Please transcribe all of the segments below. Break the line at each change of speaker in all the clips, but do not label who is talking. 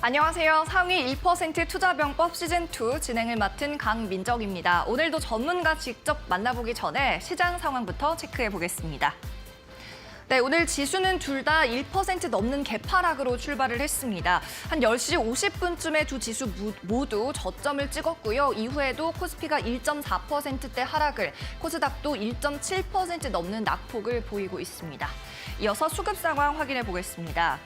안녕하세요. 상위 1% 투자병법 시즌2 진행을 맡은 강민정입니다. 오늘도 전문가 직접 만나보기 전에 시장 상황부터 체크해 보겠습니다. 네, 오늘 지수는 둘 다 1% 넘는 개파락으로 출발을 했습니다. 한 10시 50분쯤에 두 지수 모두 저점을 찍었고요. 이후에도 코스피가 1.4%대 하락을, 코스닥도 1.7% 넘는 낙폭을 보이고 있습니다. 이어서 수급 상황 확인해 보겠습니다.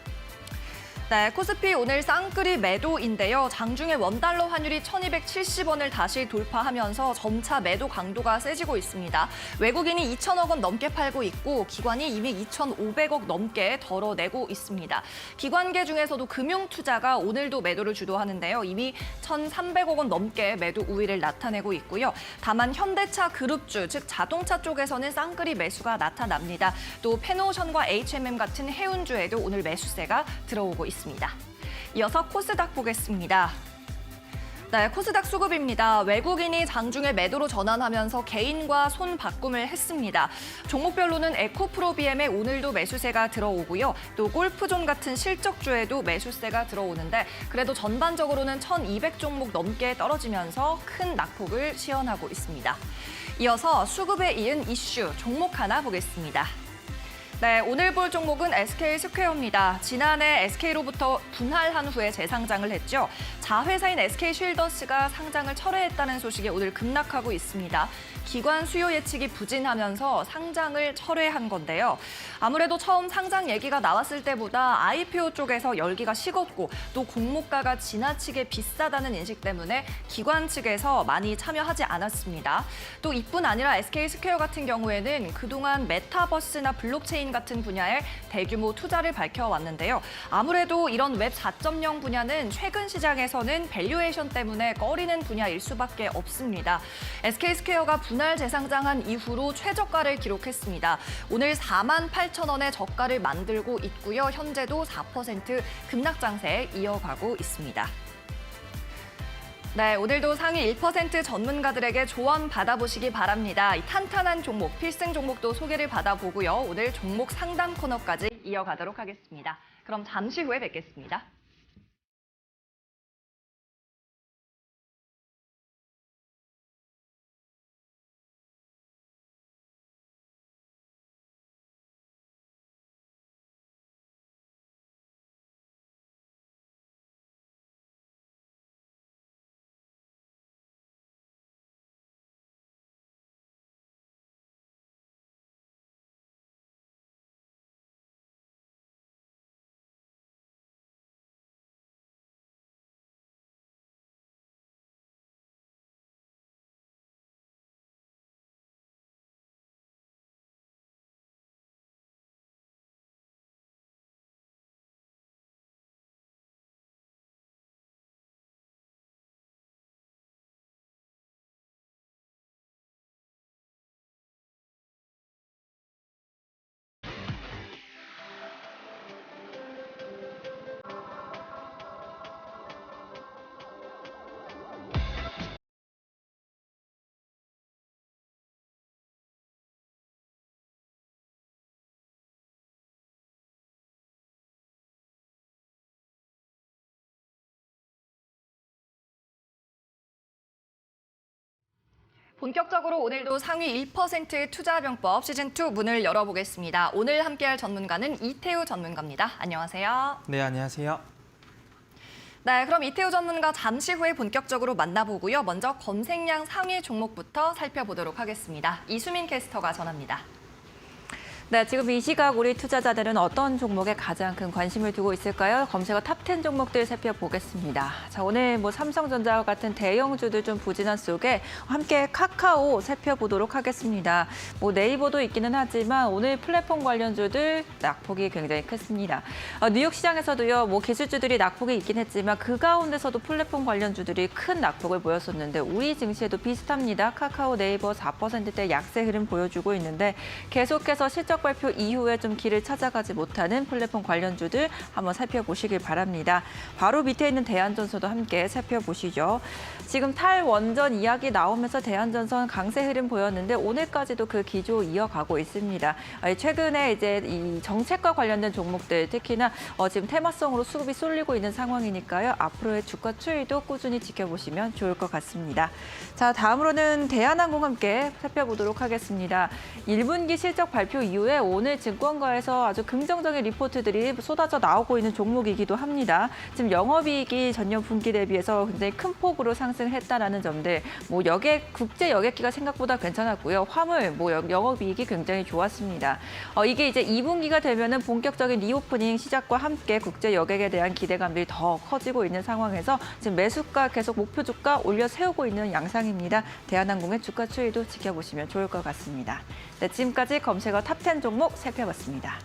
네, 코스피 오늘 쌍끌이 매도인데요. 장중에 원달러 환율이 1270원을 다시 돌파하면서 점차 매도 강도가 세지고 있습니다. 외국인이 2천억 원 넘게 팔고 있고 기관이 이미 2,500억 넘게 덜어내고 있습니다. 기관계 중에서도 금융투자가 오늘도 매도를 주도하는데요. 이미 1,300억 원 넘게 매도 우위를 나타내고 있고요. 다만 현대차 그룹주, 즉 자동차 쪽에서는 쌍끌이 매수가 나타납니다. 또 페노션과 H&M 같은 해운주에도 오늘 매수세가 들어오고 있습니다. 이어서 코스닥 보겠습니다. 네, 코스닥 수급입니다. 외국인이 장중에 매도로 전환하면서 개인과 손바꿈을 했습니다. 종목별로는 에코프로비엠에 오늘도 매수세가 들어오고요. 또 골프존 같은 실적주에도 매수세가 들어오는데 그래도 전반적으로는 1,200 종목 넘게 떨어지면서 큰 낙폭을 시현하고 있습니다. 이어서 수급에 이은 이슈 종목 하나 보겠습니다. 네, 오늘 볼 종목은 SK스퀘어입니다. 지난해 SK로부터 분할한 후에 재상장을 했죠. 자회사인 SK쉴더스가 상장을 철회했다는 소식이 오늘 급락하고 있습니다. 기관 수요 예측이 부진하면서 상장을 철회한 건데요. 아무래도 처음 상장 얘기가 나왔을 때보다 IPO 쪽에서 열기가 식었고 또 공모가가 지나치게 비싸다는 인식 때문에 기관 측에서 많이 참여하지 않았습니다. 또 이뿐 아니라 SK스퀘어 같은 경우에는 그동안 메타버스나 블록체인 같은 분야에 대규모 투자를 밝혀왔는데요. 아무래도 이런 웹 4.0 분야는 최근 시장에서는 밸류에이션 때문에 꺼리는 분야일 수밖에 없습니다. SK스퀘어가 분할 재상장한 이후로 최저가를 기록했습니다. 오늘 48,000원의 저가를 만들고 있고요. 현재도 4% 급락 장세에 이어가고 있습니다. 네, 오늘도 상위 1% 전문가들에게 조언 받아보시기 바랍니다. 이 탄탄한 종목, 필승 종목도 소개를 받아보고요. 오늘 종목 상담 코너까지 이어가도록 하겠습니다. 그럼 잠시 후에 뵙겠습니다. 본격적으로 오늘도 상위 1%의 투자병법 시즌2 문을 열어보겠습니다. 오늘 함께할 전문가는 이태우 전문가입니다. 안녕하세요.
네, 안녕하세요.
네, 그럼 이태우 전문가 잠시 후에 본격적으로 만나보고요. 먼저 검색량 상위 종목부터 살펴보도록 하겠습니다. 이수민 캐스터가 전합니다.
네, 지금 이 시각 우리 투자자들은 어떤 종목에 가장 큰 관심을 두고 있을까요? 검색어 탑10 종목들 살펴보겠습니다. 자, 오늘 삼성전자와 같은 대형주들 좀 부진한 속에 함께 카카오 살펴보도록 하겠습니다. 네이버도 있기는 하지만 오늘 플랫폼 관련주들 낙폭이 굉장히 크습니다. 뉴욕 시장에서도요, 기술주들이 낙폭이 있긴 했지만 그 가운데서도 플랫폼 관련주들이 큰 낙폭을 보였었는데 우리 증시에도 비슷합니다. 카카오, 네이버 4%대 약세 흐름 보여주고 있는데 계속해서 실적 실적 발표 이후에 좀 길을 찾아가지 못하는 플랫폼 관련주들 한번 살펴보시길 바랍니다. 바로 밑에 있는 대한전선도 함께 살펴보시죠. 지금 탈원전 이야기 나오면서 대한전선 강세 흐름 보였는데 오늘까지도 그 기조 이어가고 있습니다. 최근에 이제 이 정책과 관련된 종목들 특히나 지금 테마성으로 수급이 쏠리고 있는 상황이니까요. 앞으로의 주가 추이도 꾸준히 지켜보시면 좋을 것 같습니다. 자, 다음으로는 대한항공 함께 살펴보도록 하겠습니다. 1분기 실적 발표 이후에 오늘 증권가에서 아주 긍정적인 리포트들이 쏟아져 나오고 있는 종목이기도 합니다. 지금 영업이익이 전년 분기 대비해서 굉장히 큰 폭으로 상승했다라는 점들, 뭐 국제 여객기가 생각보다 괜찮았고요. 화물, 영업이익이 굉장히 좋았습니다. 이게 이제 2분기가 되면은 본격적인 리오프닝 시작과 함께 국제 여객에 대한 기대감들이 더 커지고 있는 상황에서 지금 매수가 계속 목표 주가 올려 세우고 있는 양상입니다. 대한항공의 주가 추이도 지켜보시면 좋을 것 같습니다. 네, 지금까지 검색어 탑10 종목 살펴봤습니다.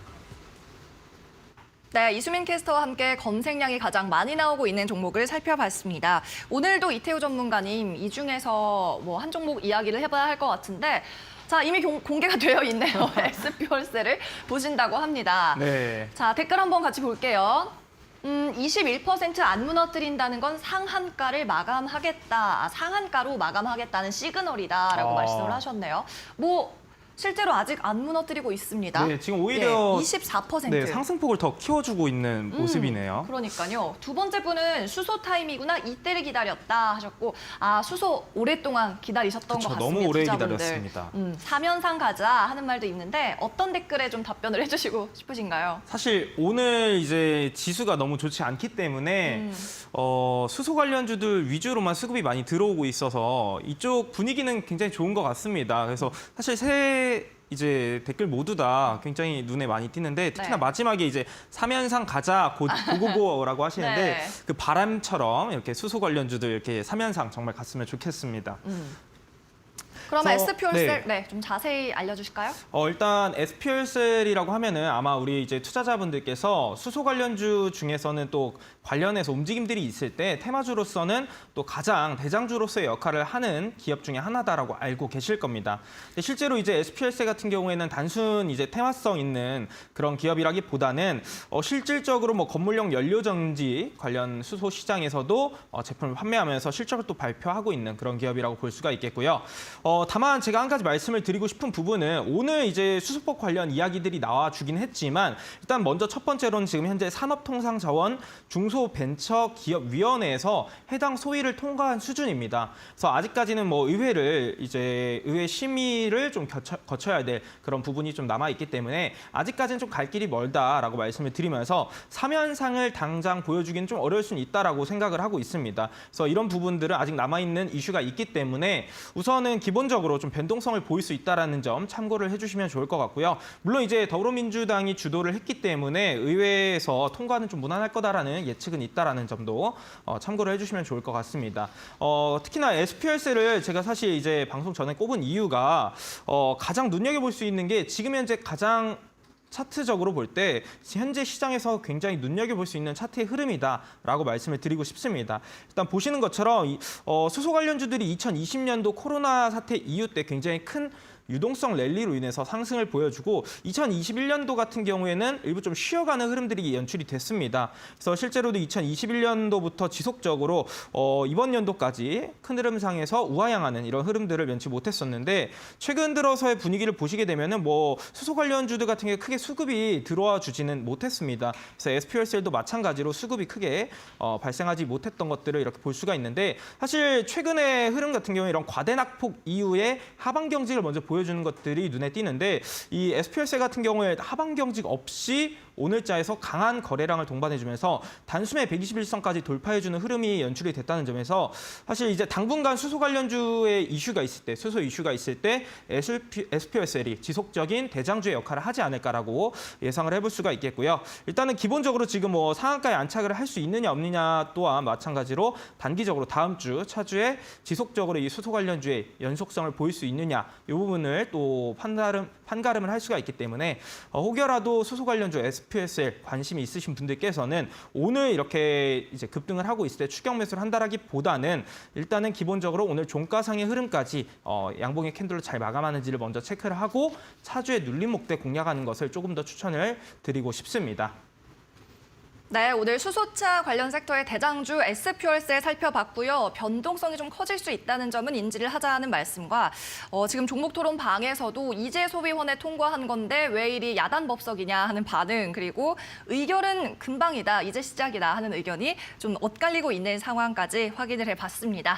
네, 이수민 캐스터와 함께 검색량이 가장 많이 나오고 있는 종목을 살펴봤습니다. 오늘도 이태우 전문가님 이 중에서 뭐 한 종목 이야기를 해봐야 할 것 같은데 자, 이미 공개가 되어 있네요. SP월세를 보신다고 합니다.
네.
자, 댓글 한번 같이 볼게요. 21%안 무너뜨린다는 건 상한가를 마감하겠다. 상한가로 마감하겠다는 시그널이다라고 말씀을 하셨네요. 실제로 아직 안 무너뜨리고 있습니다.
네, 지금 오히려
24%.
네, 상승폭을 더 키워주고 있는 모습이네요.
그러니까요. 두 번째 분은 수소 타임이구나, 이때를 기다렸다 하셨고, 수소 오랫동안 기다리셨던 것 같습니다.
너무 오래
투자분들.
기다렸습니다.
3연상 가자 하는 말도 있는데 어떤 댓글에 좀 답변을 해주시고 싶으신가요?
사실 오늘 이제 지수가 너무 좋지 않기 때문에 수소 관련주들 위주로만 수급이 많이 들어오고 있어서 이쪽 분위기는 굉장히 좋은 것 같습니다. 그래서 사실 이제 댓글 모두 다 굉장히 눈에 많이 띄는데 특히나
네.
마지막에 이제 3연상 가자 고고고라고 하시는데
네.
그 바람처럼 이렇게 수소 관련주들 이렇게 3연상 정말 갔으면 좋겠습니다.
그러면
그래서,
SP월셀 좀 자세히 알려주실까요?
일단 SPL셀이라고 하면은 아마 우리 이제 투자자분들께서 수소 관련주 중에서는 또 관련해서 움직임들이 있을 때 테마주로서는 또 가장 대장주로서의 역할을 하는 기업 중에 하나다라고 알고 계실 겁니다. 근데 실제로 이제 SPL셀 같은 경우에는 단순 이제 테마성 있는 그런 기업이라기보다는 실질적으로 뭐 건물용 연료 정지 관련 수소 시장에서도 제품을 판매하면서 실적을 또 발표하고 있는 그런 기업이라고 볼 수가 있겠고요. 다만 제가 한 가지 말씀을 드리고 싶은 부분은 오늘 이제 수소법 관련 이야기들이 나와주긴 했지만 일단 먼저 첫 번째로는 지금 현재 산업통상자원 중소벤처기업위원회에서 해당 소위를 통과한 수준입니다. 그래서 아직까지는 뭐 의회 심의를 좀 거쳐야 될 그런 부분이 좀 남아있기 때문에 아직까지는 좀 갈 길이 멀다라고 말씀을 드리면서 3연상을 당장 보여주기는 좀 어려울 수는 있다라고 생각을 하고 있습니다. 그래서 이런 부분들은 아직 남아있는 이슈가 있기 때문에 우선은 기본적으로 좀 변동성을 보일 수 있다는 점 참고를 해주시면 좋을 것 같고요. 물론 이제 더불어민주당이 주도를 했기 때문에 의회에서 통과는 좀 무난할 거다라는 예측은 있다라는 점도 참고를 해주시면 좋을 것 같습니다. 특히나 SPL셀을 제가 사실 이제 방송 전에 꼽은 이유가 가장 눈여겨볼 수 있는 게 지금 현재 가장 차트적으로 볼 때 현재 시장에서 굉장히 눈여겨볼 수 있는 차트의 흐름이다라고 말씀을 드리고 싶습니다. 일단 보시는 것처럼 수소 관련주들이 2020년도 코로나 사태 이후 때 굉장히 큰 유동성 랠리로 인해서 상승을 보여주고 2021년도 같은 경우에는 일부 좀 쉬어가는 흐름들이 연출이 됐습니다. 그래서 실제로도 2021년도부터 지속적으로 이번 연도까지 큰 흐름상에서 우하향하는 이런 흐름들을 면치 못했었는데 최근 들어서의 분위기를 보시게 되면은 뭐 수소 관련주들 같은 게 크게 수급이 들어와 주지는 못했습니다. 그래서 SPL셀도 마찬가지로 수급이 크게 발생하지 못했던 것들을 이렇게 볼 수가 있는데 사실 최근의 흐름 같은 경우에 이런 과대낙폭 이후에 하방 경직을 먼저 보여주는 것들이 눈에 띄는데 이 SPL셀 같은 경우에 하방 경직 없이 오늘자에서 강한 거래량을 동반해주면서 단숨에 121선까지 돌파해주는 흐름이 연출이 됐다는 점에서 사실 이제 당분간 수소 관련주의 이슈가 있을 때, 수소 이슈가 있을 때 SPL셀이 지속적인 대장주의 역할을 하지 않을까라고 예상을 해볼 수가 있겠고요. 일단은 기본적으로 지금 뭐 상한가에 안착을 할 수 있느냐 없느냐 또한 마찬가지로 단기적으로 다음 주, 차주에 지속적으로 이 수소 관련주의 연속성을 보일 수 있느냐 이 부분을 또 판가름을 할 수가 있기 때문에 혹여라도 수소 관련주 SPSL 관심이 있으신 분들께서는 오늘 이렇게 이제 급등을 하고 있을 때 추격 매수를 한다라기보다는 일단은 기본적으로 오늘 종가상의 흐름까지 양봉의 캔들로 잘 마감하는지를 먼저 체크를 하고 차주의 눌림 목대 공략하는 것을 조금 더 추천을 드리고 싶습니다.
네, 오늘 수소차 관련 섹터의 대장주 S퓨얼셀 살펴봤고요. 변동성이 좀 커질 수 있다는 점은 인지를 하자는 말씀과 지금 종목 토론 방에서도 이제 소비원회 통과한 건데 왜 이리 야단 법석이냐 하는 반응, 그리고 의결은 금방이다, 이제 시작이다 하는 의견이 좀 엇갈리고 있는 상황까지 확인을 해봤습니다.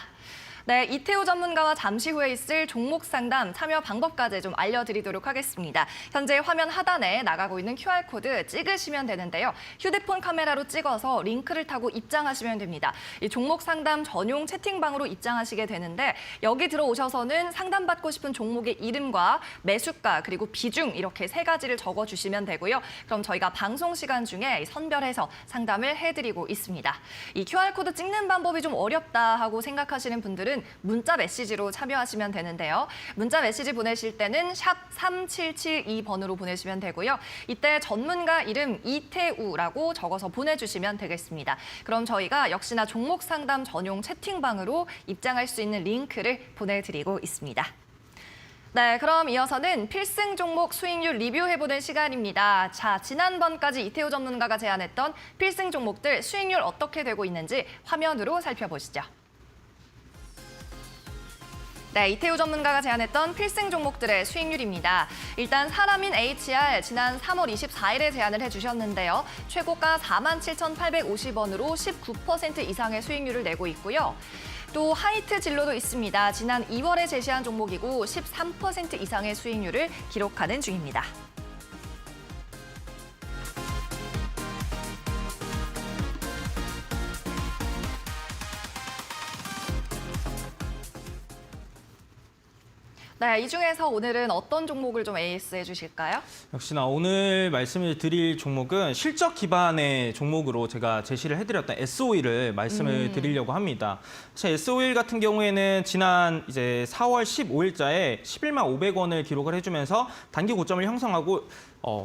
네, 이태우 전문가와 잠시 후에 있을 종목 상담 참여 방법까지 좀 알려드리도록 하겠습니다. 현재 화면 하단에 나가고 있는 QR코드 찍으시면 되는데요. 휴대폰 카메라로 찍어서 링크를 타고 입장하시면 됩니다. 이 종목 상담 전용 채팅방으로 입장하시게 되는데 여기 들어오셔서는 상담받고 싶은 종목의 이름과 매수가 그리고 비중 이렇게 3가지를 적어주시면 되고요. 그럼 저희가 방송 시간 중에 선별해서 상담을 해드리고 있습니다. 이 QR코드 찍는 방법이 좀 어렵다 하고 생각하시는 분들은 문자 메시지로 참여하시면 되는데요. 문자 메시지 보내실 때는 샵 3772번으로 보내시면 되고요. 이때 전문가 이름 이태우라고 적어서 보내주시면 되겠습니다. 그럼 저희가 역시나 종목 상담 전용 채팅방으로 입장할 수 있는 링크를 보내드리고 있습니다. 네, 그럼 이어서는 필승 종목 수익률 리뷰해보는 시간입니다. 자, 지난번까지 이태우 전문가가 제안했던 필승 종목들 수익률 어떻게 되고 있는지 화면으로 살펴보시죠. 네, 이태우 전문가가 제안했던 필승 종목들의 수익률입니다. 일단 사람인 HR 지난 3월 24일에 제안을 해주셨는데요. 최고가 47,850원으로 19% 이상의 수익률을 내고 있고요. 또 하이트 진로도 있습니다. 지난 2월에 제시한 종목이고 13% 이상의 수익률을 기록하는 중입니다. 네, 이 중에서 오늘은 어떤 종목을 좀 AS 해주실까요?
역시나 오늘 말씀을 드릴 종목은 실적 기반의 종목으로 제가 제시를 해드렸던 S-오일을 말씀을 드리려고 합니다. 사실 S-오일 같은 경우에는 지난 이제 4월 15일자에 11만 500원을 기록을 해주면서 단기 고점을 형성하고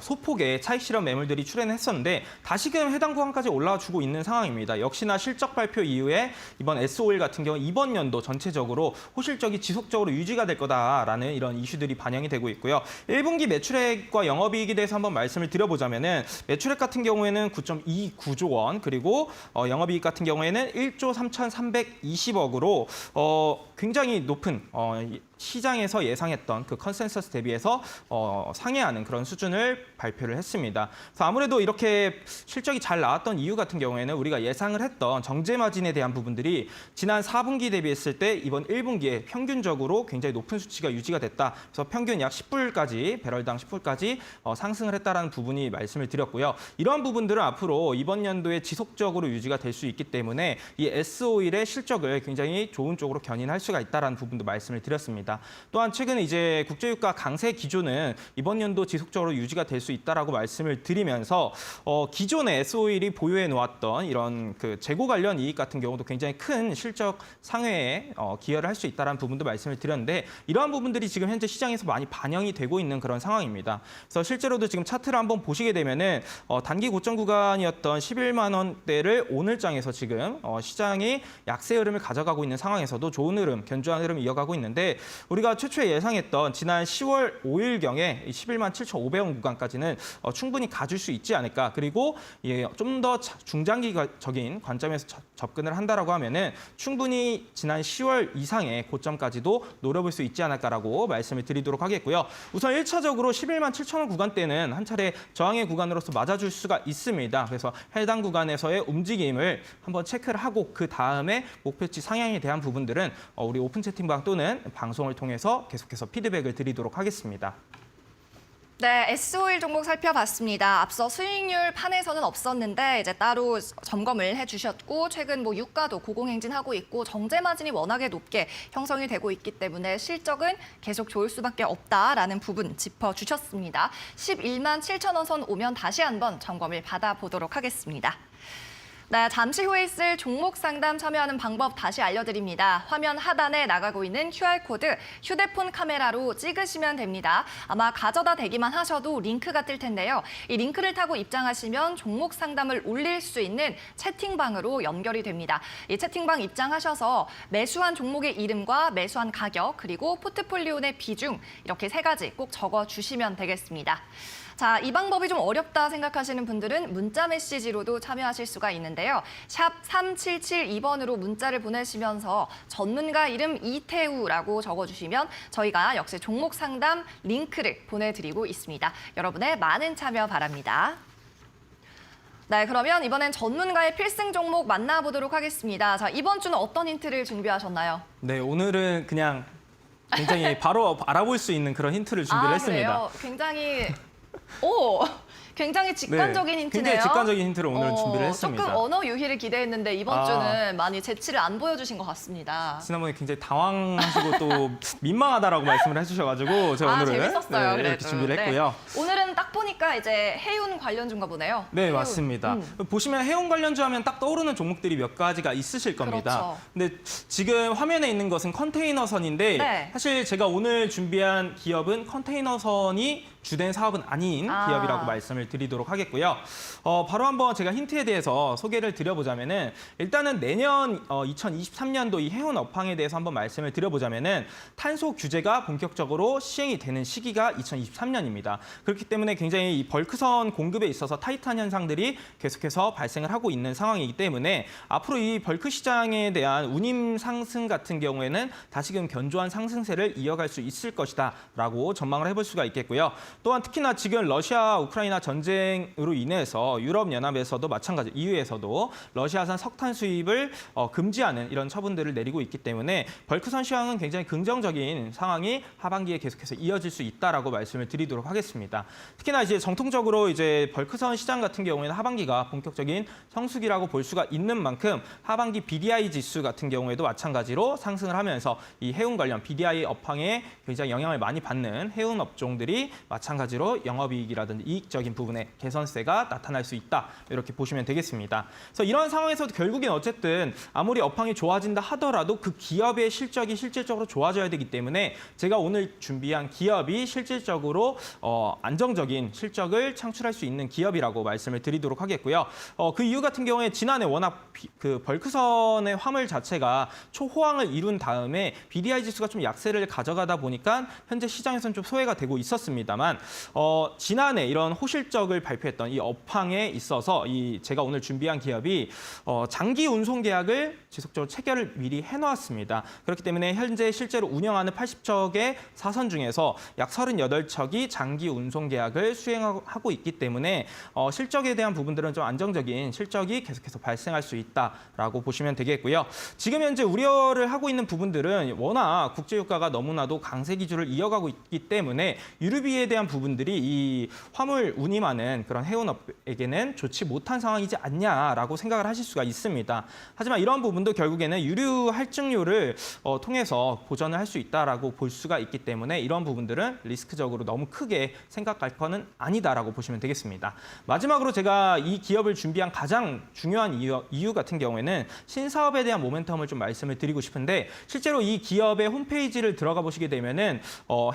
소폭의 차익 실현 매물들이 출현했었는데 다시금 해당 구간까지 올라와 주고 있는 상황입니다. 역시나 실적 발표 이후에 이번 S-오일 같은 경우 이번 연도 전체적으로 호실적이 지속적으로 유지가 될 거다라는 이런 이슈들이 반영이 되고 있고요. 1분기 매출액과 영업이익에 대해서 한번 말씀을 드려보자면은 매출액 같은 경우에는 9.29조 원 그리고 영업이익 같은 경우에는 1조 3,320억으로 굉장히 높은 시장에서 예상했던 그 컨센서스 대비해서 상회하는 그런 수준을 발표를 했습니다. 그래서 아무래도 이렇게 실적이 잘 나왔던 이유 같은 경우에는 우리가 예상을 했던 정제 마진에 대한 부분들이 지난 4분기 대비했을 때 이번 1분기에 평균적으로 굉장히 높은 수치가 유지가 됐다. 그래서 평균 약 10불까지 배럴당 10불까지 상승을 했다라는 부분이 말씀을 드렸고요. 이러한 부분들은 앞으로 이번 연도에 지속적으로 유지가 될 수 있기 때문에 이 S-오일의 실적을 굉장히 좋은 쪽으로 견인할 수가 있다라는 부분도 말씀을 드렸습니다. 또한 최근 이제 국제유가 강세 기조는 이번 연도 지속적으로 유지가 될 수 있다라고 말씀을 드리면서 기존의 S-오일이 보유해 놓았던 이런 그 재고 관련 이익 같은 경우도 굉장히 큰 실적 상회에 기여를 할 수 있다라는 부분도 말씀을 드렸는데 이러한 부분들이 지금 현재 시장에서 많이 반영이 되고 있는 그런 상황입니다. 그래서 실제로도 지금 차트를 한번 보시게 되면은 단기 고점 구간이었던 11만 원대를 오늘장에서 지금 시장이 약세 흐름을 가져가고 있는 상황에서도 좋은 흐름, 견조한 흐름을 이어가고 있는데 우리가 최초에 예상했던 지난 10월 5일경에 11만 7,500원 구간까지는 충분히 가줄 수 있지 않을까. 그리고 좀 더 중장기적인 관점에서 접근을 한다라고 하면은 충분히 지난 10월 이상의 고점까지도 노려볼 수 있지 않을까라고 말씀을 드리도록 하겠고요. 우선 1차적으로 11만 7천원 구간대는 한 차례 저항의 구간으로서 맞아줄 수가 있습니다. 그래서 해당 구간에서의 움직임을 한번 체크를 하고 그 다음에 목표치 상향에 대한 부분들은 우리 오픈 채팅방 또는 방송을 통해서 계속해서 피드백을 드리도록 하겠습니다.
네, S-오일 종목 살펴봤습니다. 앞서 수익률 판에서는 없었는데 이제 따로 점검을 해주셨고 최근 유가도 고공행진하고 있고 정제 마진이 워낙에 높게 형성이 되고 있기 때문에 실적은 계속 좋을 수밖에 없다라는 부분 짚어주셨습니다. 11만 7천 원 선 오면 다시 한번 점검을 받아보도록 하겠습니다. 네, 잠시 후에 있을 종목 상담 참여하는 방법 다시 알려드립니다. 화면 하단에 나가고 있는 QR코드 휴대폰 카메라로 찍으시면 됩니다. 아마 가져다 대기만 하셔도 링크가 뜰 텐데요. 이 링크를 타고 입장하시면 종목 상담을 올릴 수 있는 채팅방으로 연결이 됩니다. 이 채팅방 입장하셔서 매수한 종목의 이름과 매수한 가격 그리고 포트폴리오 내 비중 이렇게 3가지 꼭 적어주시면 되겠습니다. 자, 이 방법이 좀 어렵다 생각하시는 분들은 문자 메시지로도 참여하실 수가 있는데요. 샵 3772번으로 문자를 보내시면서 전문가 이름 이태우라고 적어주시면 저희가 역시 종목 상담 링크를 보내드리고 있습니다. 여러분의 많은 참여 바랍니다. 네, 그러면 이번엔 전문가의 필승 종목 만나보도록 하겠습니다. 자, 이번 주는 어떤 힌트를 준비하셨나요?
네, 오늘은 그냥 굉장히 바로 알아볼 수 있는 그런 힌트를 준비를 했습니다.
그래요? 굉장히 직관적인
네,
힌트네요.
굉장히 직관적인 힌트를 오늘 준비를 했습니다.
조금 언어 유희를 기대했는데 이번 주는 많이 재치를 안 보여주신 것 같습니다.
지난번에 굉장히 당황하시고 또 민망하다라고 말씀을 해주셔가지고 제가 오늘은
재밌었어요, 그래도.
이렇게 준비를 했고요.
네. 오늘은 딱 보니까 이제 해운 관련주인가 보네요.
네,
해운.
맞습니다. 보시면 해운 관련주 하면 딱 떠오르는 종목들이 몇 가지가 있으실 겁니다.
그렇죠.
근데 지금 화면에 있는 것은 컨테이너선인데
네.
사실 제가 오늘 준비한 기업은 컨테이너선이 주된 사업은 아닌 기업이라고 말씀을 드리도록 하겠고요. 바로 한번 제가 힌트에 대해서 소개를 드려보자면은 일단은 내년 2023년도 이 해운 업황에 대해서 한번 말씀을 드려보자면은 탄소 규제가 본격적으로 시행이 되는 시기가 2023년입니다. 그렇기 때문에 굉장히 이 벌크선 공급에 있어서 타이트한 현상들이 계속해서 발생을 하고 있는 상황이기 때문에 앞으로 이 벌크 시장에 대한 운임 상승 같은 경우에는 다시금 견조한 상승세를 이어갈 수 있을 것이다라고 전망을 해볼 수가 있겠고요. 또한 특히나 지금 러시아 우크라이나 전쟁으로 인해서 유럽연합에서도 마찬가지 EU에서도 러시아산 석탄 수입을 금지하는 이런 처분들을 내리고 있기 때문에 벌크선 시황은 굉장히 긍정적인 상황이 하반기에 계속해서 이어질 수 있다라고 말씀을 드리도록 하겠습니다. 특히나 이제 정통적으로 이제 벌크선 시장 같은 경우에는 하반기가 본격적인 성수기라고 볼 수가 있는 만큼 하반기 BDI 지수 같은 경우에도 마찬가지로 상승을 하면서 이 해운 관련 BDI 업황에 굉장히 영향을 많이 받는 해운 업종들이 마찬가지로 영업이익이라든지 이익적인 부분에 개선세가 나타날 수 있다. 이렇게 보시면 되겠습니다. 그래서 이런 상황에서도 결국엔 어쨌든 아무리 업황이 좋아진다 하더라도 그 기업의 실적이 실질적으로 좋아져야 되기 때문에 제가 오늘 준비한 기업이 실질적으로 안정적인 실적을 창출할 수 있는 기업이라고 말씀을 드리도록 하겠고요. 그 이유 같은 경우에 지난해 워낙 그 벌크선의 화물 자체가 초호황을 이룬 다음에 BDI 지수가 좀 약세를 가져가다 보니까 현재 시장에서는 좀 소외가 되고 있었습니다만 지난해 이런 호실적을 발표했던 이 업황에 있어서 제가 오늘 준비한 기업이 장기 운송 계약을 지속적으로 체결을 미리 해놓았습니다. 그렇기 때문에 현재 실제로 운영하는 80척의 사선 중에서 약 38척이 장기 운송 계약을 수행하고 있기 때문에 실적에 대한 부분들은 좀 안정적인 실적이 계속해서 발생할 수 있다라고 보시면 되겠고요. 지금 현재 우려를 하고 있는 부분들은 워낙 국제유가가 너무나도 강세 기조를 이어가고 있기 때문에 유류비에 대한 부분들이 이 화물 운임하는 그런 해운업에게는 좋지 못한 상황이지 않냐라고 생각을 하실 수가 있습니다. 하지만 이런 부분도 결국에는 유류 할증료를 통해서 보전을 할 수 있다라고 볼 수가 있기 때문에 이런 부분들은 리스크적으로 너무 크게 생각할 거는 아니다라고 보시면 되겠습니다. 마지막으로 제가 이 기업을 준비한 가장 중요한 이유 같은 경우에는 신사업에 대한 모멘텀을 좀 말씀을 드리고 싶은데 실제로 이 기업의 홈페이지를 들어가 보시게 되면은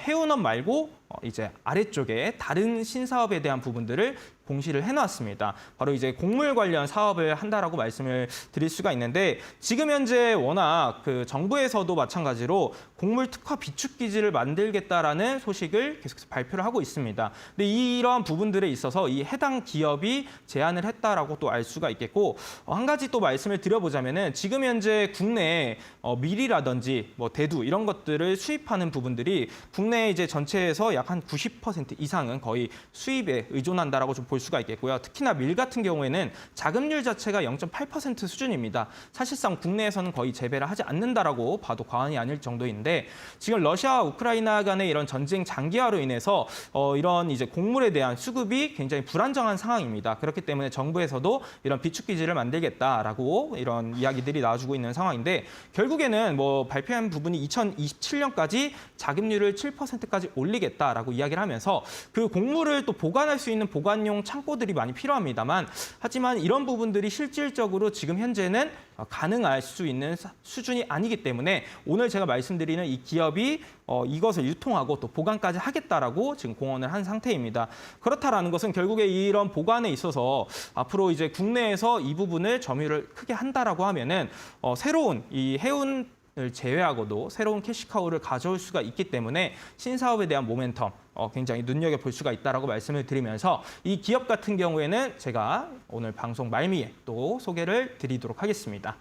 해운업 말고 이제 아래쪽에 다른 신사업에 대한 부분들을 공시를 해놨습니다. 바로 이제 곡물 관련 사업을 한다라고 말씀을 드릴 수가 있는데 지금 현재 워낙 그 정부에서도 마찬가지로 곡물 특화 비축 기지를 만들겠다라는 소식을 계속해서 발표를 하고 있습니다. 근데 이러한 부분들에 있어서 이 해당 기업이 제안을 했다라고 또 알 수가 있겠고 한 가지 또 말씀을 드려보자면은 지금 현재 국내 밀이라든지 뭐 대두 이런 것들을 수입하는 부분들이 국내 이제 전체에서 약 한 90% 이상은 거의 수입에 의존한다라고 좀 볼 수가 있겠고요. 특히나 밀 같은 경우에는 자급률 자체가 0.8% 수준입니다. 사실상 국내에서는 거의 재배를 하지 않는다라고 봐도 과언이 아닐 정도인데 지금 러시아 우크라이나 간의 이런 전쟁 장기화로 인해서 이런 이제 곡물에 대한 수급이 굉장히 불안정한 상황입니다. 그렇기 때문에 정부에서도 이런 비축 기지를 만들겠다라고 이런 이야기들이 나와주고 있는 상황인데 결국에는 뭐 발표한 부분이 2027년까지 자급률을 7%까지 올리겠다. 있다라고 이야기를 하면서 그 곡물을 또 보관할 수 있는 보관용 창고들이 많이 필요합니다만 하지만 이런 부분들이 실질적으로 지금 현재는 가능할 수 있는 수준이 아니기 때문에 오늘 제가 말씀드리는 이 기업이 이것을 유통하고 또 보관까지 하겠다라고 지금 공언을 한 상태입니다. 그렇다라는 것은 결국에 이런 보관에 있어서 앞으로 이제 국내에서 이 부분을 점유를 크게 한다라고 하면은 새로운 이 해운 을 제외하고도 새로운 캐시카우를 가져올 수가 있기 때문에 신사업에 대한 모멘텀 굉장히 눈여겨볼 수가 있다라고 말씀을 드리면서 이 기업 같은 경우에는 제가 오늘 방송 말미에 또 소개를 드리도록 하겠습니다.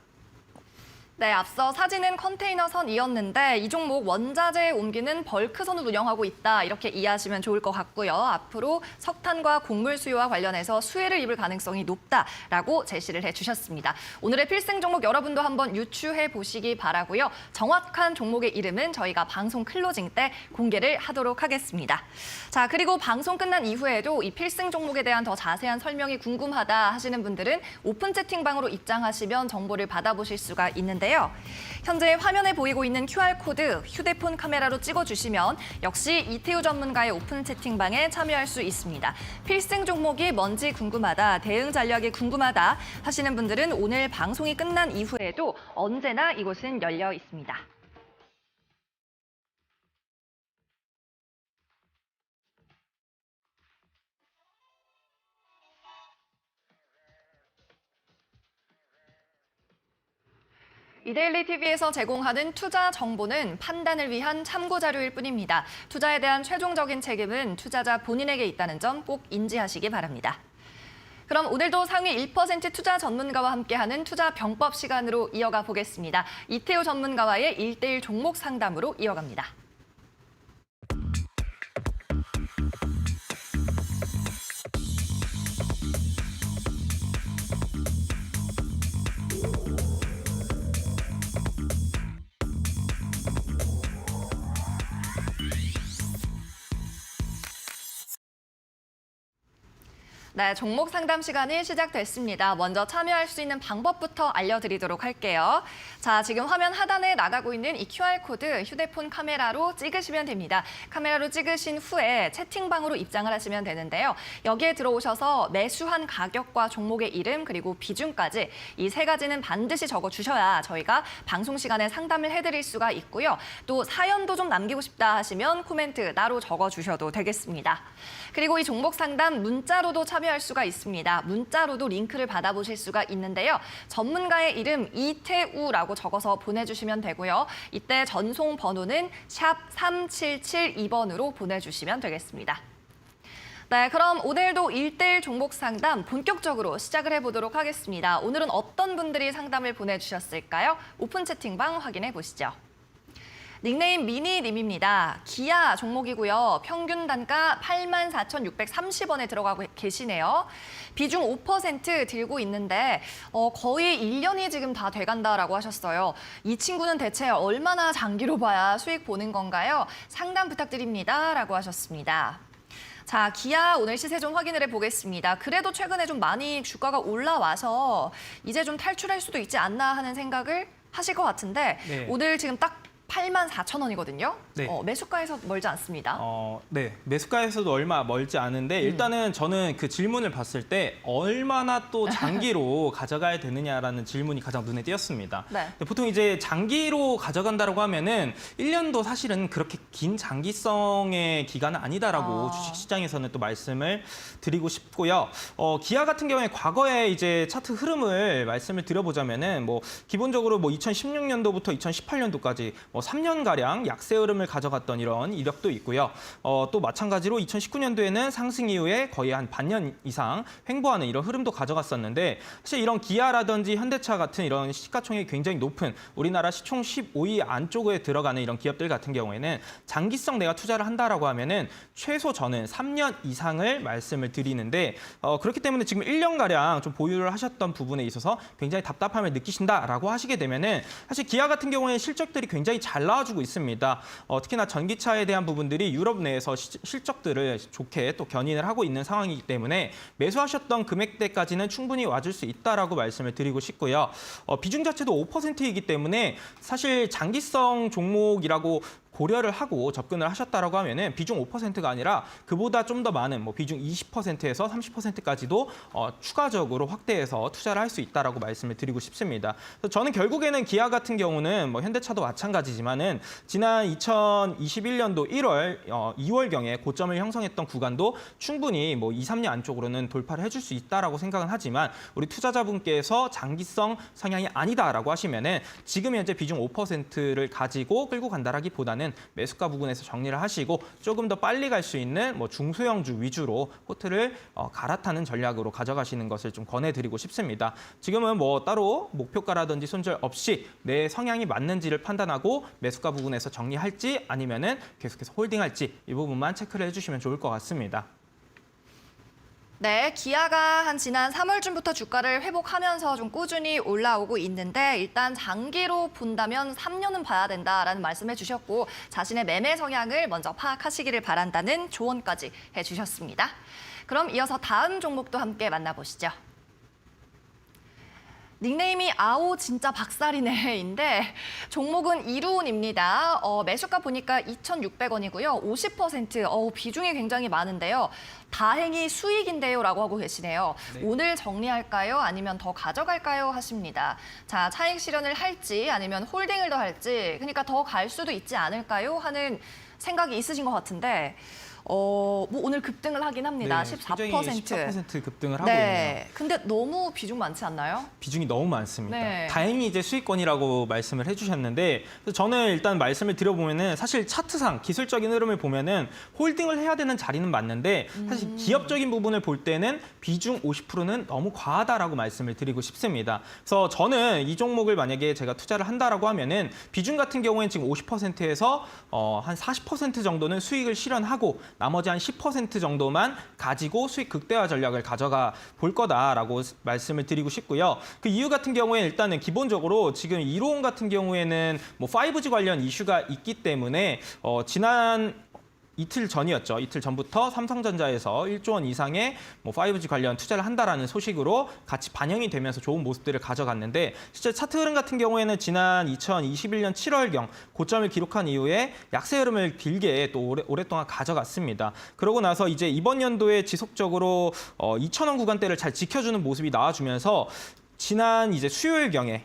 네, 앞서 사진은 컨테이너선이었는데 이 종목 원자재 옮기는 벌크선을 운영하고 있다. 이렇게 이해하시면 좋을 것 같고요. 앞으로 석탄과 곡물 수요와 관련해서 수혜를 입을 가능성이 높다라고 제시를 해주셨습니다. 오늘의 필승 종목 여러분도 한번 유추해 보시기 바라고요. 정확한 종목의 이름은 저희가 방송 클로징 때 공개를 하도록 하겠습니다. 자, 그리고 방송 끝난 이후에도 이 필승 종목에 대한 더 자세한 설명이 궁금하다 하시는 분들은 오픈 채팅방으로 입장하시면 정보를 받아보실 수가 있는데요. 현재 화면에 보이고 있는 QR코드 휴대폰 카메라로 찍어주시면 역시 이태우 전문가의 오픈 채팅방에 참여할 수 있습니다. 필승 종목이 뭔지 궁금하다, 대응 전략이 궁금하다 하시는 분들은 오늘 방송이 끝난 이후에도 언제나 이곳은 열려 있습니다. 이데일리 TV에서 제공하는 투자 정보는 판단을 위한 참고 자료일 뿐입니다. 투자에 대한 최종적인 책임은 투자자 본인에게 있다는 점 꼭 인지하시기 바랍니다. 그럼 오늘도 상위 1% 투자 전문가와 함께하는 투자 병법 시간으로 이어가 보겠습니다. 이태우 전문가와의 1:1 종목 상담으로 이어갑니다. 네, 종목 상담 시간이 시작됐습니다. 먼저 참여할 수 있는 방법부터 알려드리도록 할게요. 자, 지금 화면 하단에 나가고 있는 이 QR코드 휴대폰 카메라로 찍으시면 됩니다. 카메라로 찍으신 후에 채팅방으로 입장을 하시면 되는데요. 여기에 들어오셔서 매수한 가격과 종목의 이름 그리고 비중까지 이 세 가지는 반드시 적어주셔야 저희가 방송 시간에 상담을 해드릴 수가 있고요. 또 사연도 좀 남기고 싶다 하시면 코멘트 따로 적어주셔도 되겠습니다. 그리고 이 종목 상담 문자로도 참여할 수가 있습니다. 문자로도 링크를 받아보실 수가 있는데요. 전문가의 이름 이태우라고 적어서 보내주시면 되고요. 이때 전송 번호는 샵 3772번으로 보내주시면 되겠습니다. 네, 그럼 오늘도 1:1 종목 상담 본격적으로 시작을 해보도록 하겠습니다. 오늘은 어떤 분들이 상담을 보내주셨을까요? 오픈 채팅방 확인해 보시죠. 닉네임 미니님입니다. 기아 종목이고요. 평균 단가 84,630원에 들어가고 계시네요. 비중 5% 들고 있는데 거의 1년이 지금 다 돼간다라고 하셨어요. 이 친구는 대체 얼마나 장기로 봐야 수익 보는 건가요? 상담 부탁드립니다. 라고 하셨습니다. 자, 기아 오늘 시세 좀 확인을 해보겠습니다. 그래도 최근에 좀 많이 주가가 올라와서 이제 좀 탈출할 수도 있지 않나 하는 생각을 하실 것 같은데
네.
오늘 지금 딱 84,000원이거든요.
네.
매수가에서 멀지 않습니다.
네. 매수가에서도 얼마 멀지 않은데 일단은 저는 그 질문을 봤을 때 얼마나 또 장기로 가져가야 되느냐라는 질문이 가장 눈에 띄었습니다.
네.
근데 보통 이제 장기로 가져간다고 하면은 1년도 사실은 그렇게 긴 장기성의 기간은 아니다라고 주식시장에서는 또 말씀을 드리고 싶고요. 기아 같은 경우에 과거에 이제 차트 흐름을 말씀을 드려보자면은 뭐 기본적으로 뭐 2016년도부터 2018년도까지 3년가량 약세 흐름을 가져갔던 이런 이력도 있고요. 또 마찬가지로 2019년도에는 상승 이후에 거의 한 반년 이상 횡보하는 이런 흐름도 가져갔었는데 사실 이런 기아라든지 현대차 같은 이런 시가총액이 굉장히 높은 우리나라 시총 15위 안쪽에 들어가는 이런 기업들 같은 경우에는 장기성 내가 투자를 한다라고 하면은 최소 저는 3년 이상을 말씀을 드리는데 그렇기 때문에 지금 1년가량 좀 보유를 하셨던 부분에 있어서 굉장히 답답함을 느끼신다라고 하시게 되면은 사실 기아 같은 경우에 실적들이 굉장히 잘 나와주고 있습니다. 특히나 전기차에 대한 부분들이 유럽 내에서 실적들을 좋게 또 견인을 하고 있는 상황이기 때문에 매수하셨던 금액대까지는 충분히 와줄 수 있다라고 말씀을 드리고 싶고요. 비중 자체도 5%이기 때문에 사실 장기성 종목이라고 고려를 하고 접근을 하셨다라고 하면은 비중 5%가 아니라 그보다 좀 더 많은 뭐 비중 20%에서 30%까지도 추가적으로 확대해서 투자를 할 수 있다라고 말씀을 드리고 싶습니다. 그래서 저는 결국에는 기아 같은 경우는 뭐 현대차도 마찬가지지만은 지난 2021년도 2월경에 고점을 형성했던 구간도 충분히 뭐 2, 3년 안쪽으로는 돌파를 해줄 수 있다라고 생각은 하지만 우리 투자자분께서 장기성 성향이 아니다라고 하시면은 지금 현재 비중 5%를 가지고 끌고 간다라기보다는 매수가 부근에서 정리를 하시고 조금 더 빨리 갈 수 있는 뭐 중소형주 위주로 포트를 갈아타는 전략으로 가져가시는 것을 좀 권해드리고 싶습니다. 지금은 뭐 따로 목표가라든지 손절 없이 내 성향이 맞는지를 판단하고 매수가 부근에서 정리할지 아니면은 계속해서 홀딩할지 이 부분만 체크를 해주시면 좋을 것 같습니다.
네, 기아가 한 지난 3월쯤부터 주가를 회복하면서 좀 꾸준히 올라오고 있는데 일단 장기로 본다면 3년은 봐야 된다라는 말씀해 주셨고 자신의 매매 성향을 먼저 파악하시기를 바란다는 조언까지 해주셨습니다. 그럼 이어서 다음 종목도 함께 만나보시죠. 닉네임이 아오 진짜 박살이네인데 종목은 이루온입니다. 매수가 보니까 2,600원이고요. 50% 비중이 굉장히 많은데요. 다행히 수익인데요 라고 하고 계시네요.
네.
오늘 정리할까요? 아니면 더 가져갈까요? 하십니다. 자, 차익 실현을 할지 아니면 홀딩을 더 할지 그러니까 더 갈 수도 있지 않을까요? 하는 생각이 있으신 것 같은데 뭐 오늘 급등을 하긴 합니다.
네,
14%.
굉장히 14% 급등을 하고
네.
있네요.
근데 너무 비중 많지 않나요?
비중이 너무 많습니다.
네.
다행히 이제 수익권이라고 말씀을 해주셨는데 저는 일단 말씀을 드려보면은 사실 차트상 기술적인 흐름을 보면은 홀딩을 해야 되는 자리는 맞는데 사실 기업적인 부분을 볼 때는 비중 50%는 너무 과하다라고 말씀을 드리고 싶습니다. 그래서 저는 이 종목을 만약에 제가 투자를 한다라고 하면은 비중 같은 경우에는 지금 50%에서 한 40% 정도는 수익을 실현하고 나머지 한 10% 정도만 가지고 수익 극대화 전략을 가져가 볼 거다라고 말씀을 드리고 싶고요. 그 이유 같은 경우에 일단은 기본적으로 지금 이로온 같은 경우에는 뭐 5G 관련 이슈가 있기 때문에 지난 이틀 전이었죠. 이틀 전부터 삼성전자에서 1조 원 이상의 뭐 5G 관련 투자를 한다라는 소식으로 같이 반영이 되면서 좋은 모습들을 가져갔는데 실제 차트 흐름 같은 경우에는 지난 2021년 7월경 고점을 기록한 이후에 약세 흐름을 길게 또 오랫동안 가져갔습니다. 그러고 나서 이제 이번 연도에 지속적으로 2,000원 구간대를 잘 지켜주는 모습이 나와주면서 지난 이제 수요일경에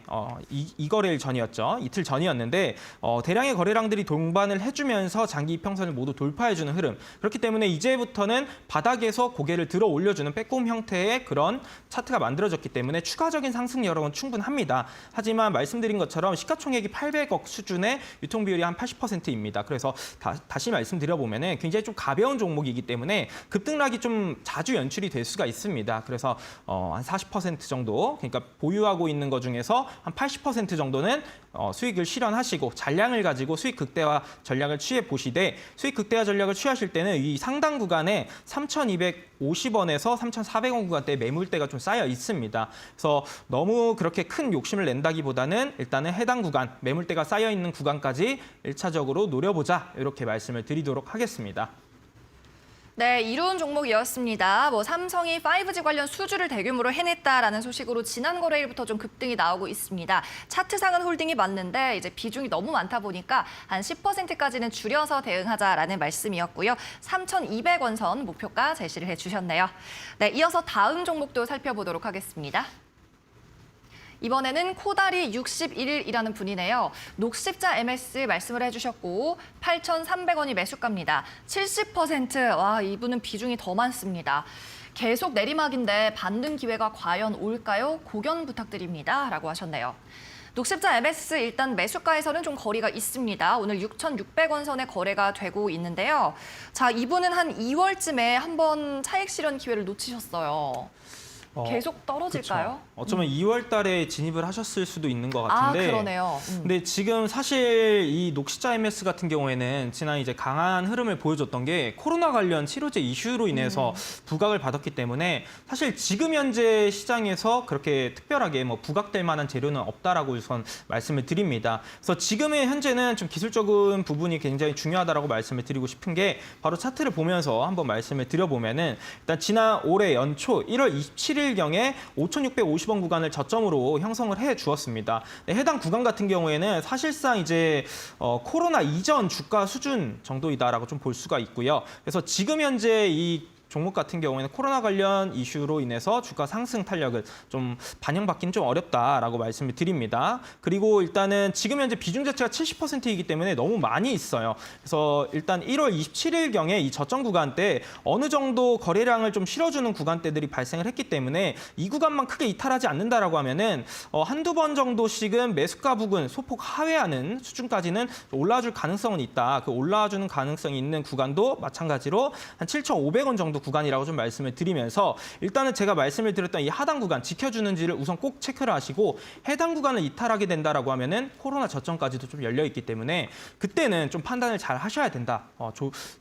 이 거래일 전이었죠. 이틀 전이었는데 대량의 거래량들이 동반을 해주면서 장기 이평선을 모두 돌파해주는 흐름. 그렇기 때문에 이제부터는 바닥에서 고개를 들어 올려주는 빼꼼 형태의 그런 차트가 만들어졌기 때문에 추가적인 상승 여력은 충분합니다. 하지만 말씀드린 것처럼 시가총액이 800억 수준의 유통 비율이 한 80%입니다. 그래서 다시 말씀드려보면은 굉장히 좀 가벼운 종목이기 때문에 급등락이 좀 자주 연출이 될 수가 있습니다. 그래서 한 40% 정도, 그러니까 보유하고 있는 것 중에서 한 80% 정도는 수익을 실현하시고 잔량을 가지고 수익 극대화 전략을 취해 보시되 수익 극대화 전략을 취하실 때는 이 상당 구간에 3,250원에서 3,400원 구간대에 매물대가 좀 쌓여 있습니다. 그래서 너무 그렇게 큰 욕심을 낸다기보다는 일단은 해당 구간, 매물대가 쌓여 있는 구간까지 1차적으로 노려보자 이렇게 말씀을 드리도록 하겠습니다.
네, 이로운 종목이었습니다. 뭐 삼성이 5G 관련 수주를 대규모로 해냈다라는 소식으로 지난 거래일부터 좀 급등이 나오고 있습니다. 차트상은 홀딩이 맞는데 이제 비중이 너무 많다 보니까 한 10%까지는 줄여서 대응하자라는 말씀이었고요. 3,200원 선 목표가 제시를 해주셨네요. 네, 이어서 다음 종목도 살펴보도록 하겠습니다. 이번에는 코다리 61이라는 분이네요. 녹십자 MS 말씀을 해주셨고 8,300원이 매수가입니다. 70%, 와 이분은 비중이 더 많습니다. 계속 내리막인데 반등 기회가 과연 올까요? 고견 부탁드립니다. 라고 하셨네요. 녹십자 MS 일단 매수가에서는 좀 거리가 있습니다. 오늘 6,600원 선에 거래가 되고 있는데요. 자, 이분은 한 2월쯤에 한번 차익 실현 기회를 놓치셨어요. 계속 떨어질까요?
그렇죠. 어쩌면 2월 달에 진입을 하셨을 수도 있는 것 같은데.
아, 그러네요.
근데 지금 사실 이 녹십자 MS 같은 경우에는 지난 이제 강한 흐름을 보여줬던 게 코로나 관련 치료제 이슈로 인해서 부각을 받았기 때문에 사실 지금 현재 시장에서 그렇게 특별하게 뭐 부각될 만한 재료는 없다라고 우선 말씀을 드립니다. 그래서 지금의 현재는 좀 기술적인 부분이 굉장히 중요하다라고 말씀을 드리고 싶은 게 바로 차트를 보면서 한번 말씀을 드려보면은 일단 지난 올해 연초 1월 27일 27일경에 5,650원 구간을 저점으로 형성을 해 주었습니다. 네, 해당 구간 같은 경우에는 사실상 이제 코로나 이전 주가 수준 정도이다라고 좀 볼 수가 있고요. 그래서 지금 현재 이 종목 같은 경우에는 코로나 관련 이슈로 인해서 주가 상승 탄력을 좀 반영받기는 좀 어렵다라고 말씀을 드립니다. 그리고 일단은 지금 현재 비중 자체가 70%이기 때문에 너무 많이 있어요. 그래서 일단 1월 27일경에 이 저점 구간대 어느 정도 거래량을 좀 실어주는 구간대들이 발생을 했기 때문에 이 구간만 크게 이탈하지 않는다라고 하면은 한두 번 정도씩은 매수가 부근 소폭 하회하는 수준까지는 올라와줄 가능성은 있다. 그 올라와주는 가능성이 있는 구간도 마찬가지로 한 7,500원 정도 구간이라고 좀 말씀을 드리면서 일단은 제가 말씀을 드렸던 이 하단 구간 지켜주는지를 우선 꼭 체크를 하시고 해당 구간을 이탈하게 된다라고 하면은 코로나 저점까지도 좀 열려 있기 때문에 그때는 좀 판단을 잘 하셔야 된다.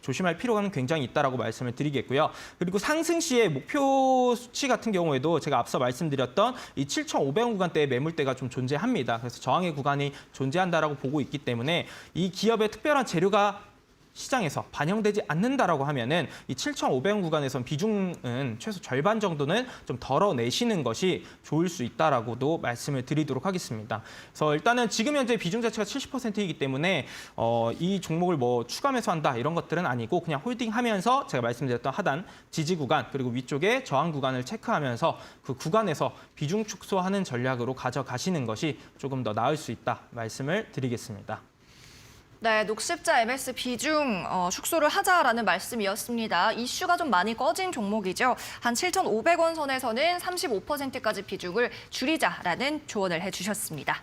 조심할 필요가 굉장히 있다라고 말씀을 드리겠고요. 그리고 상승 시에 목표 수치 같은 경우에도 제가 앞서 말씀드렸던 이 7,500원 구간대의 매물대가 좀 존재합니다. 그래서 저항의 구간이 존재한다라고 보고 있기 때문에 이 기업의 특별한 재료가 시장에서 반영되지 않는다라고 하면은 이 7,500원 구간에선 비중은 최소 절반 정도는 좀 덜어내시는 것이 좋을 수 있다라고도 말씀을 드리도록 하겠습니다. 그래서 일단은 지금 현재 비중 자체가 70%이기 때문에 이 종목을 뭐 추가 매수한다 이런 것들은 아니고 그냥 홀딩하면서 제가 말씀드렸던 하단 지지 구간 그리고 위쪽에 저항 구간을 체크하면서 그 구간에서 비중 축소하는 전략으로 가져가시는 것이 조금 더 나을 수 있다 말씀을 드리겠습니다.
네, 녹십자 MS 비중 축소를 하자라는 말씀이었습니다. 이슈가 좀 많이 꺼진 종목이죠. 한 7,500원 선에서는 35%까지 비중을 줄이자라는 조언을 해주셨습니다.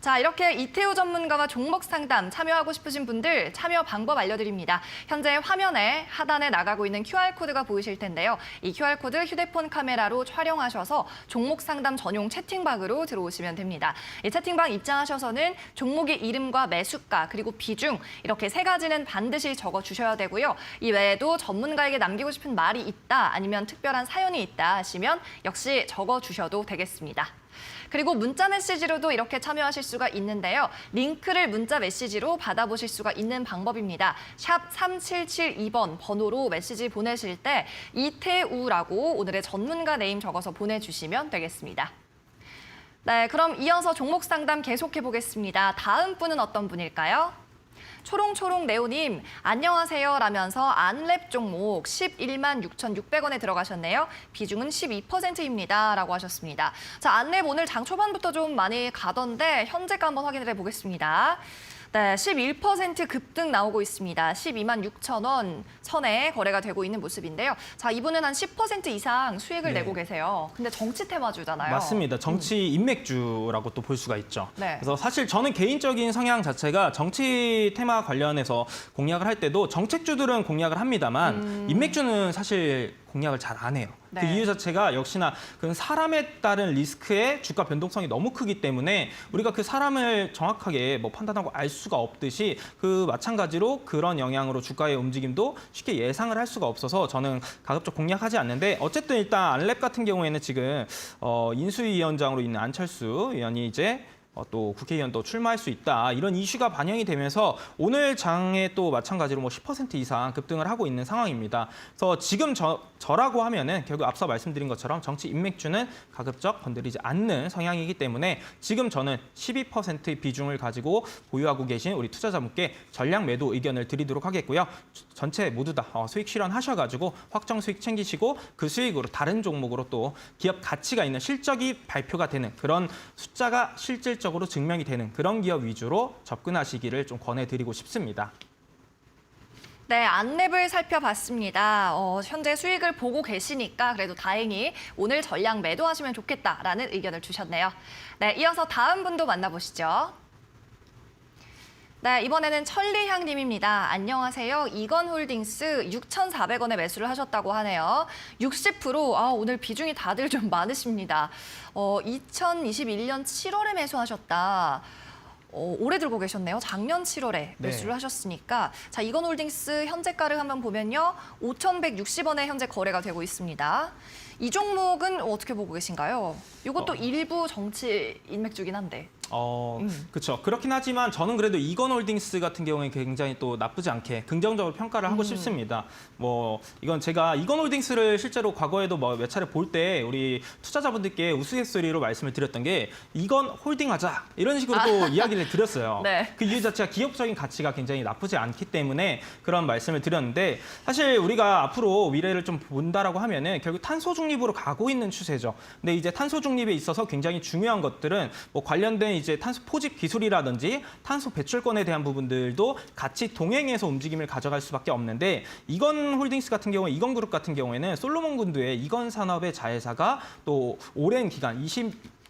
자, 이렇게 이태우 전문가와 종목 상담 참여하고 싶으신 분들 참여 방법 알려드립니다. 현재 화면에 하단에 나가고 있는 QR코드가 보이실 텐데요. 이 QR코드 휴대폰 카메라로 촬영하셔서 종목 상담 전용 채팅방으로 들어오시면 됩니다. 이 채팅방 입장하셔서는 종목의 이름과 매수가 그리고 비중 이렇게 세 가지는 반드시 적어주셔야 되고요. 이 외에도 전문가에게 남기고 싶은 말이 있다 아니면 특별한 사연이 있다 하시면 역시 적어주셔도 되겠습니다. 그리고 문자 메시지로도 이렇게 참여하실 수가 있는데요. 링크를 문자 메시지로 받아보실 수가 있는 방법입니다. 샵 3772번 번호로 메시지 보내실 때 이태우라고 오늘의 전문가 네임 적어서 보내주시면 되겠습니다. 네, 그럼 이어서 종목 상담 계속해 보겠습니다. 다음 분은 어떤 분일까요? 초롱초롱 네오님, 안녕하세요 라면서 안랩 종목 11만 6,600원에 들어가셨네요. 비중은 12%입니다. 라고 하셨습니다. 자, 안랩 오늘 장 초반부터 좀 많이 가던데 현재가 한번 확인을 해보겠습니다. 네, 11% 급등 나오고 있습니다. 12만 6천원 선에 거래가 되고 있는 모습인데요. 자, 이분은 한 10% 이상 수익을 내고 계세요. 근데 정치 테마주잖아요.
맞습니다. 정치 인맥주라고 또 볼 수가 있죠.
네.
그래서 사실 저는 개인적인 성향 자체가 정치 테마 관련해서 공략을 할 때도 정책주들은 공략을 합니다만 인맥주는 사실 공략을 잘 안 해요.
네.
그 이유 자체가 역시나 그 사람에 따른 리스크의 주가 변동성이 너무 크기 때문에 우리가 그 사람을 정확하게 뭐 판단하고 알 수가 없듯이 그 마찬가지로 그런 영향으로 주가의 움직임도 쉽게 예상을 할 수가 없어서 저는 가급적 공략하지 않는데 어쨌든 일단 안랩 같은 경우에는 지금 인수위원장으로 있는 안철수 의원이 이제 또 국회의원도 출마할 수 있다 이런 이슈가 반영이 되면서 오늘 장에 또 마찬가지로 뭐 10% 이상 급등을 하고 있는 상황입니다. 그래서 지금 저라고 하면은 결국 앞서 말씀드린 것처럼 정치 인맥주는 가급적 건드리지 않는 성향이기 때문에 지금 저는 12%의 비중을 가지고 보유하고 계신 우리 투자자분께 전량 매도 의견을 드리도록 하겠고요. 전체 모두 다 수익 실현하셔가지고 확정 수익 챙기시고 그 수익으로 다른 종목으로 또 기업 가치가 있는 실적이 발표가 되는 그런 숫자가 실질적으로 증명이 되는 그런 기업 위주로 접근하시기를 좀 권해드리고 싶습니다.
네, 안랩을 살펴봤습니다. 현재 수익을 보고 계시니까 그래도 다행히 오늘 전량 매도하시면 좋겠다라는 의견을 주셨네요. 네, 이어서 다음 분도 만나보시죠. 네, 이번에는 천리향 님입니다. 안녕하세요. 이건홀딩스 6,400원에 매수를 하셨다고 하네요. 60%, 오늘 비중이 다들 좀 많으십니다. 2021년 7월에 매수하셨다. 오래 들고 계셨네요. 작년 7월에 매수를 하셨으니까. 자, 이건홀딩스 현재가를 한번 보면요. 5,160원에 현재 거래가 되고 있습니다. 이 종목은 어떻게 보고 계신가요? 이것도 일부 정치 인맥주긴 한데.
그렇죠. 그렇긴 하지만 저는 그래도 이건홀딩스 같은 경우에 굉장히 또 나쁘지 않게 긍정적으로 평가를 하고 싶습니다. 뭐 이건 제가 이건홀딩스를 실제로 과거에도 뭐 몇 차례 볼 때 우리 투자자분들께 우스갯소리로 말씀을 드렸던 게 이건 홀딩하자 이런 식으로 또 이야기를 드렸어요.
네.
그 이유 자체가 기업적인 가치가 굉장히 나쁘지 않기 때문에 그런 말씀을 드렸는데 사실 우리가 앞으로 미래를 좀 본다라고 하면은 결국 탄소 중립으로 가고 있는 추세죠. 근데 이제 탄소 중립에 있어서 굉장히 중요한 것들은 뭐 관련된 이제 탄소 포집 기술이라든지 탄소 배출권에 대한 부분들도 같이 동행해서 움직임을 가져갈 수밖에 없는데 이건 홀딩스 같은 경우에 이건 그룹 같은 경우에는 솔로몬 군도의 이건 산업의 자회사가 또 오랜 기간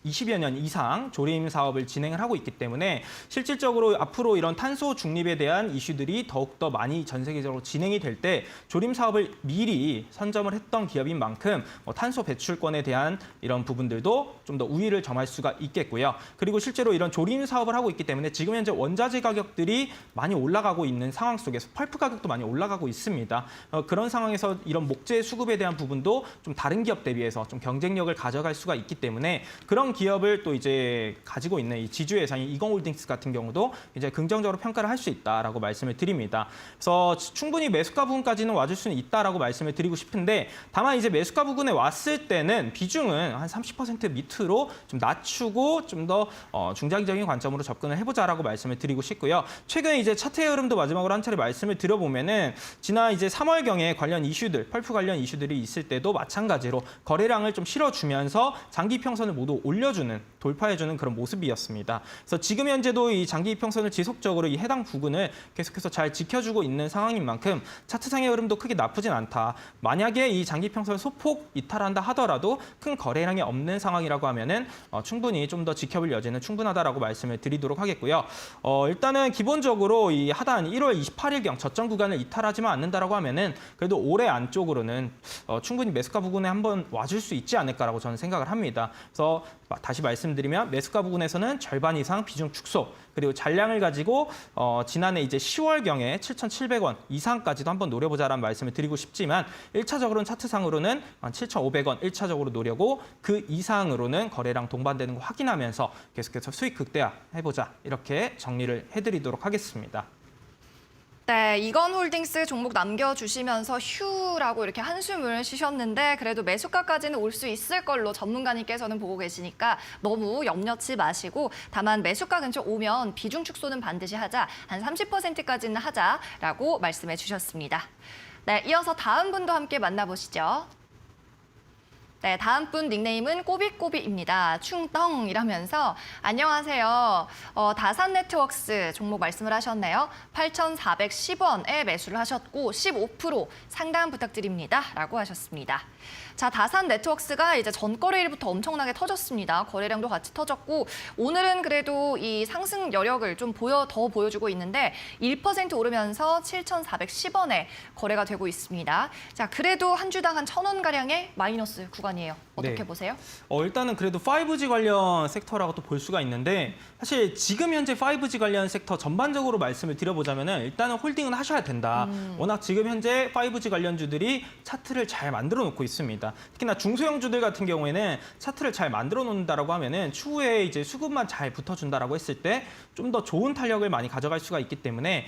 20여 년 이상 조림 사업을 진행을 하고 있기 때문에 실질적으로 앞으로 이런 탄소 중립에 대한 이슈들이 더욱더 많이 전 세계적으로 진행이 될 때 조림 사업을 미리 선점을 했던 기업인 만큼 탄소 배출권에 대한 이런 부분들도 좀 더 우위를 점할 수가 있겠고요. 그리고 실제로 이런 조림 사업을 하고 있기 때문에 지금 현재 원자재 가격들이 많이 올라가고 있는 상황 속에서 펄프 가격도 많이 올라가고 있습니다. 그런 상황에서 이런 목재 수급에 대한 부분도 좀 다른 기업 대비해서 좀 경쟁력을 가져갈 수가 있기 때문에 그런 기업을 또 이제 가지고 있는 이 지주회사인 이건홀딩스 같은 경우도 이제 긍정적으로 평가를 할 수 있다라고 말씀을 드립니다. 그래서 충분히 매수가 부분까지는 와줄 수는 있다라고 말씀을 드리고 싶은데 다만 이제 매수가 부분에 왔을 때는 비중은 한 30% 밑으로 좀 낮추고 좀 더 중장기적인 관점으로 접근을 해보자라고 말씀을 드리고 싶고요. 최근 이제 차트의 흐름도 마지막으로 한 차례 말씀을 드려보면은 지난 이제 3월경에 관련 이슈들, 펄프 관련 이슈들이 있을 때도 마찬가지로 거래량을 좀 실어주면서 장기 평선을 모두 올려주는 돌파해주는 그런 모습이었습니다. 그래서 지금 현재도 이 장기 이평선을 지속적으로 이 해당 부근을 계속해서 잘 지켜주고 있는 상황인 만큼 차트상의 흐름도 크게 나쁘진 않다. 만약에 이 장기 이평선을 소폭 이탈한다 하더라도 큰 거래량이 없는 상황이라고 하면은 충분히 좀 더 지켜볼 여지는 충분하다라고 말씀을 드리도록 하겠고요. 일단은 기본적으로 이 하단 1월 28일경 저점 구간을 이탈하지만 않는다라고 하면은 그래도 올해 안쪽으로는 충분히 매수가 부근에 한번 와줄 수 있지 않을까라고 저는 생각을 합니다. 그래서 다시 말씀드리면 매수가 부근에서는 절반 이상 비중 축소 그리고 잔량을 가지고 지난해 이제 10월경에 7,700원 이상까지도 한번 노려보자라는 말씀을 드리고 싶지만 1차적으로는 차트상으로는 7,500원 1차적으로 노려고 그 이상으로는 거래량 동반되는 거 확인하면서 계속해서 수익 극대화해보자 이렇게 정리를 해드리도록 하겠습니다.
네, 이건홀딩스 종목 남겨주시면서 휴라고 이렇게 한숨을 쉬셨는데 그래도 매수가까지는 올 수 있을 걸로 전문가님께서는 보고 계시니까 너무 염려치 마시고 다만 매수가 근처 오면 비중 축소는 반드시 하자, 한 30%까지는 하자라고 말씀해 주셨습니다. 네, 이어서 다음 분도 함께 만나보시죠. 네, 다음 분 닉네임은 꼬비꼬비입니다. 충덩이라면서 안녕하세요. 다산 네트워크스 종목 말씀을 하셨네요. 8,410원에 매수를 하셨고 15% 상담 부탁드립니다. 라고 하셨습니다. 자, 다산 네트워크스가 이제 전거래일부터 엄청나게 터졌습니다. 거래량도 같이 터졌고 오늘은 그래도 이 상승 여력을 좀 더 보여주고 있는데 1% 오르면서 7,410원에 거래가 되고 있습니다. 자, 그래도 한 주당 한 1,000원 가량의 마이너스 구간이에요. 어떻게
네.
보세요?
일단은 그래도 5G 관련 섹터라고 또 볼 수가 있는데 사실 지금 현재 5G 관련 섹터 전반적으로 말씀을 드려보자면은 일단은 홀딩은 하셔야 된다. 워낙 지금 현재 5G 관련주들이 차트를 잘 만들어 놓고 있습니다. 특히나 중소형주들 같은 경우에는 차트를 잘 만들어 놓는다라고 하면은 추후에 이제 수급만 잘 붙어준다라고 했을 때 좀 더 좋은 탄력을 많이 가져갈 수가 있기 때문에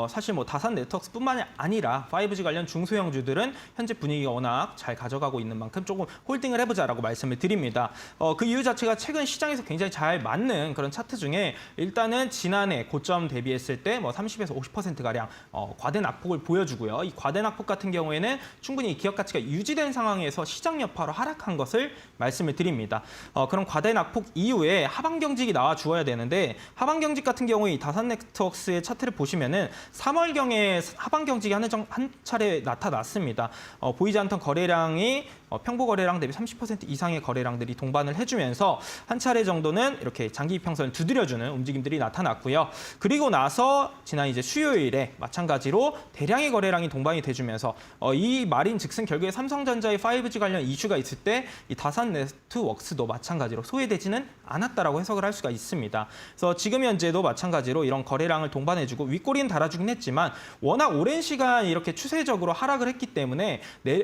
사실 뭐 다산 네트워크스뿐만이 아니라 5G 관련 중소형주들은 현재 분위기가 워낙 잘 가져가고 있는 만큼 조금 홀딩을 해보자라고 말씀을 드립니다. 그 이유 자체가 최근 시장에서 굉장히 잘 맞는 그런 차트 중에 일단은 지난해 고점 대비했을 때 뭐 30에서 50%가량 과대 낙폭을 보여주고요. 이 과대 낙폭 같은 경우에는 충분히 기업 가치가 유지된 상황에서 시장 여파로 하락한 것을 말씀을 드립니다. 그런 과대 낙폭 이후에 하방 경직이 나와 주어야 되는데 하방 경직 같은 경우에 이 다산 네트워크스의 차트를 보시면은 3월경에 하방 경직이 한 차례 나타났습니다. 보이지 않던 거래량이 평보 거래량 대비 30% 이상의 거래량들이 동반을 해주면서 한 차례 정도는 이렇게 장기 이평선을 두드려주는 움직임들이 나타났고요. 그리고 나서 지난 이제 수요일에 마찬가지로 대량의 거래량이 동반이 돼주면서 이 말인즉슨 결국에 삼성전자의 5G 관련 이슈가 있을 때 이 다산 네트워크스도 마찬가지로 소외되지는 않았다라고 해석을 할 수가 있습니다. 그래서 지금 현재도 마찬가지로 이런 거래량을 동반해주고 윗꼬리는 달아주긴 했지만 워낙 오랜 시간 이렇게 추세적으로 하락을 했기 때문에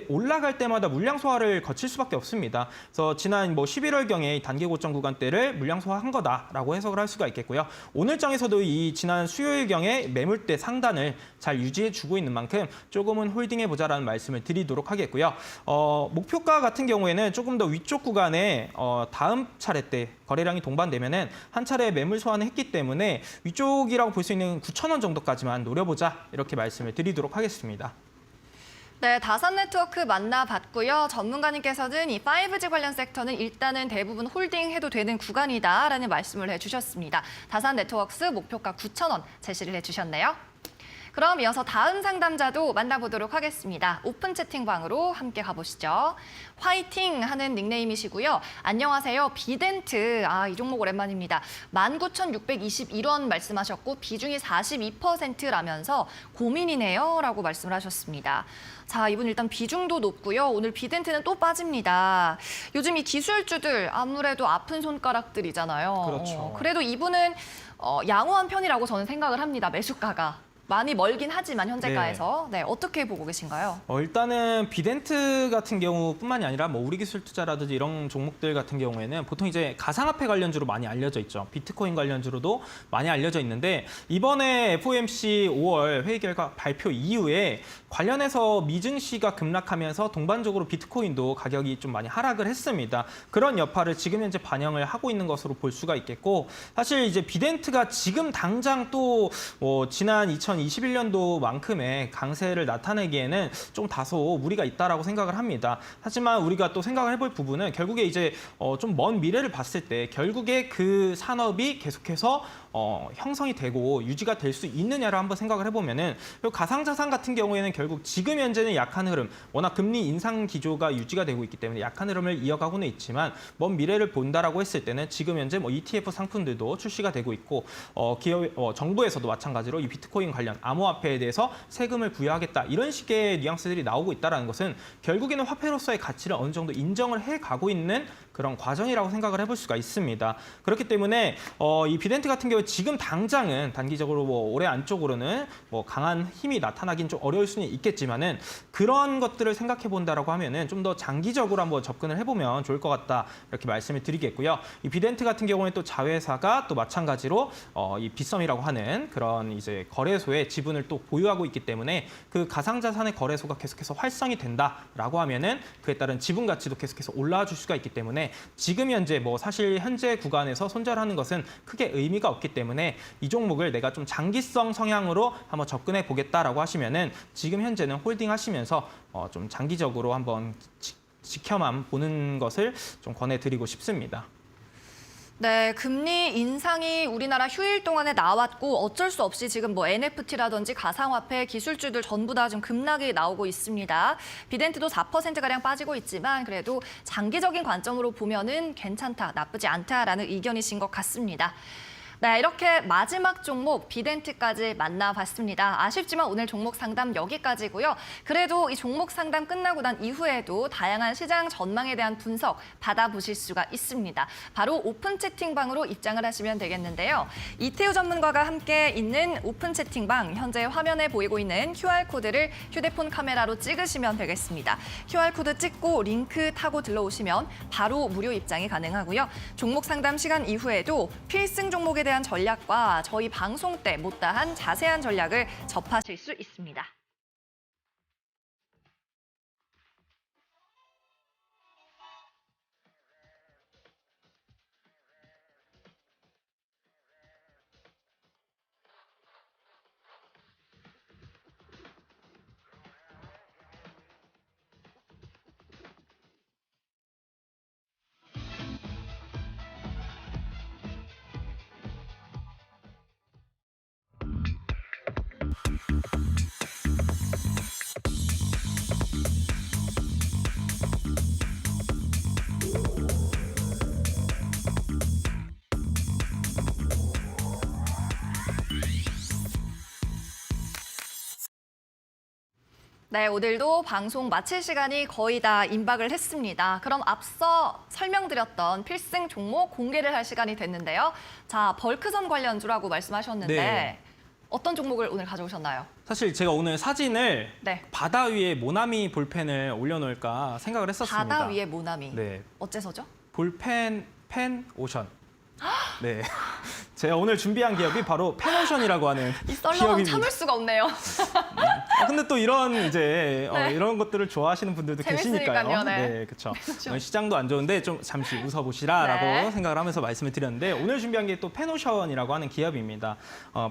올라갈 때마다 물량 소화 소화를 거칠 수밖에 없습니다. 그래서 지난 11월경에 단기 고점 구간대를 물량 소화한 거다라고 해석을 할 수가 있겠고요. 오늘장에서도 이 지난 수요일경에 매물대 상단을 잘 유지해주고 있는 만큼 조금은 홀딩해보자라는 말씀을 드리도록 하겠고요. 목표가 같은 경우에는 조금 더 위쪽 구간에 다음 차례 때 거래량이 동반되면은 한 차례 매물 소화는 했기 때문에 위쪽이라고 볼 수 있는 9,000원 정도까지만 노려보자 이렇게 말씀을 드리도록 하겠습니다.
네, 다산 네트워크 만나봤고요. 전문가님께서는 이 5G 관련 섹터는 일단은 대부분 홀딩해도 되는 구간이다라는 말씀을 해주셨습니다. 다산 네트워크스 목표가 9,000원 제시를 해주셨네요. 그럼 이어서 다음 상담자도 만나보도록 하겠습니다. 오픈 채팅방으로 함께 가보시죠. 화이팅 하는 닉네임이시고요. 안녕하세요. 비덴트. 이 종목 오랜만입니다. 19,621원 말씀하셨고 비중이 42%라면서 고민이네요 라고 말씀을 하셨습니다. 자, 이분 일단 비중도 높고요. 오늘 비덴트는 또 빠집니다. 요즘 이 기술주들 아무래도 아픈 손가락들이잖아요.
그렇죠.
그래도 이분은 양호한 편이라고 저는 생각을 합니다. 매수가가. 많이 멀긴 하지만 현재가에서 네, 어떻게 보고 계신가요?
일단은 비덴트 같은 경우뿐만이 아니라 뭐 우리기술투자라든지 이런 종목들 같은 경우에는 보통 이제 가상화폐 관련주로 많이 알려져 있죠. 비트코인 관련주로도 많이 알려져 있는데 이번에 FOMC 5월 회의 결과 발표 이후에 관련해서 미증시가 급락하면서 동반적으로 비트코인도 가격이 좀 많이 하락을 했습니다. 그런 여파를 지금 현재 반영을 하고 있는 것으로 볼 수가 있겠고 사실 이제 비덴트가 지금 당장 또 지난 2021년도만큼의 강세를 나타내기에는 좀 다소 무리가 있다라고 생각을 합니다. 하지만 우리가 또 생각을 해볼 부분은 결국에 이제 좀 먼 미래를 봤을 때 결국에 그 산업이 계속해서 형성이 되고 유지가 될 수 있느냐를 한번 생각을 해보면은 가상자산 같은 경우에는 결국 지금 현재는 약한 흐름, 워낙 금리 인상 기조가 유지가 되고 있기 때문에 약한 흐름을 이어가고는 있지만 먼 미래를 본다라고 했을 때는 지금 현재 뭐 ETF 상품들도 출시가 되고 있고 정부에서도 마찬가지로 이 비트코인 관련 암호화폐에 대해서 세금을 부여하겠다 이런 식의 뉘앙스들이 나오고 있다는 것은 결국에는 화폐로서의 가치를 어느 정도 인정을 해가고 있는 그런 과정이라고 생각을 해볼 수가 있습니다. 그렇기 때문에 이 비덴트 같은 경우 지금 당장은 단기적으로 뭐 올해 안쪽으로는 뭐 강한 힘이 나타나긴 좀 어려울 수는 있겠지만은 그런 것들을 생각해 본다라고 하면은 좀 더 장기적으로 한번 접근을 해보면 좋을 것 같다 이렇게 말씀을 드리겠고요. 이 비덴트 같은 경우에 또 자회사가 또 마찬가지로 이 빗썸이라고 하는 그런 이제 거래소의 지분을 또 보유하고 있기 때문에 그 가상자산의 거래소가 계속해서 활성이 된다라고 하면은 그에 따른 지분 가치도 계속해서 올라와 줄 수가 있기 때문에 지금 현재 뭐 사실 현재 구간에서 손절하는 것은 크게 의미가 없기 때문에 이 종목을 내가 좀 장기성 성향으로 한번 접근해 보겠다라고 하시면은 지금 현재는 홀딩 하시면서 좀 장기적으로 한번 지켜만 보는 것을 좀 권해드리고 싶습니다.
네, 금리 인상이 우리나라 휴일 동안에 나왔고 어쩔 수 없이 지금 뭐 NFT라든지 가상화폐 기술주들 전부 다 지금 급락이 나오고 있습니다. 비덴트도 4%가량 빠지고 있지만 그래도 장기적인 관점으로 보면은 괜찮다, 나쁘지 않다라는 의견이신 것 같습니다. 네, 이렇게 마지막 종목 비덴트까지 만나봤습니다. 아쉽지만 오늘 종목 상담 여기까지고요. 그래도 이 종목 상담 끝나고 난 이후에도 다양한 시장 전망에 대한 분석 받아보실 수가 있습니다. 바로 오픈 채팅방으로 입장을 하시면 되겠는데요. 이태우 전문가가 함께 있는 오픈 채팅방, 현재 화면에 보이고 있는 QR코드를 휴대폰 카메라로 찍으시면 되겠습니다. QR코드 찍고 링크 타고 들러오시면 바로 무료 입장이 가능하고요. 종목 상담 시간 이후에도 필승 종목에 대한 전략과 저희 방송 때 못다한 자세한 전략을 접하실 수 있습니다. 네, 오늘도 방송 마칠 시간이 거의 다 임박을 했습니다. 그럼 앞서 설명드렸던 필승 종목 공개를 할 시간이 됐는데요. 자, 벌크선 관련주라고 말씀하셨는데
네.
어떤 종목을 오늘 가져오셨나요?
사실 제가 오늘 사진을
네.
바다 위에 모나미 볼펜을 올려놓을까 생각을 했었습니다.
바다 위에 모나미.
네,
어째서죠?
볼펜, 펜, 오션. 네, 제가 오늘 준비한 기업이 바로 펜오션이라고 하는
이 썰렁함
기업입니다.
참을 수가 없네요.
근데 또 이런 이제
네.
이런 것들을 좋아하시는 분들도 계시니까요.
재밌으니까요, 네.
그렇죠. 오늘 시장도 안 좋은데 좀 잠시 웃어보시라라고
네.
생각을 하면서 말씀을 드렸는데 오늘 준비한 게 또 펜오션이라고 하는 기업입니다.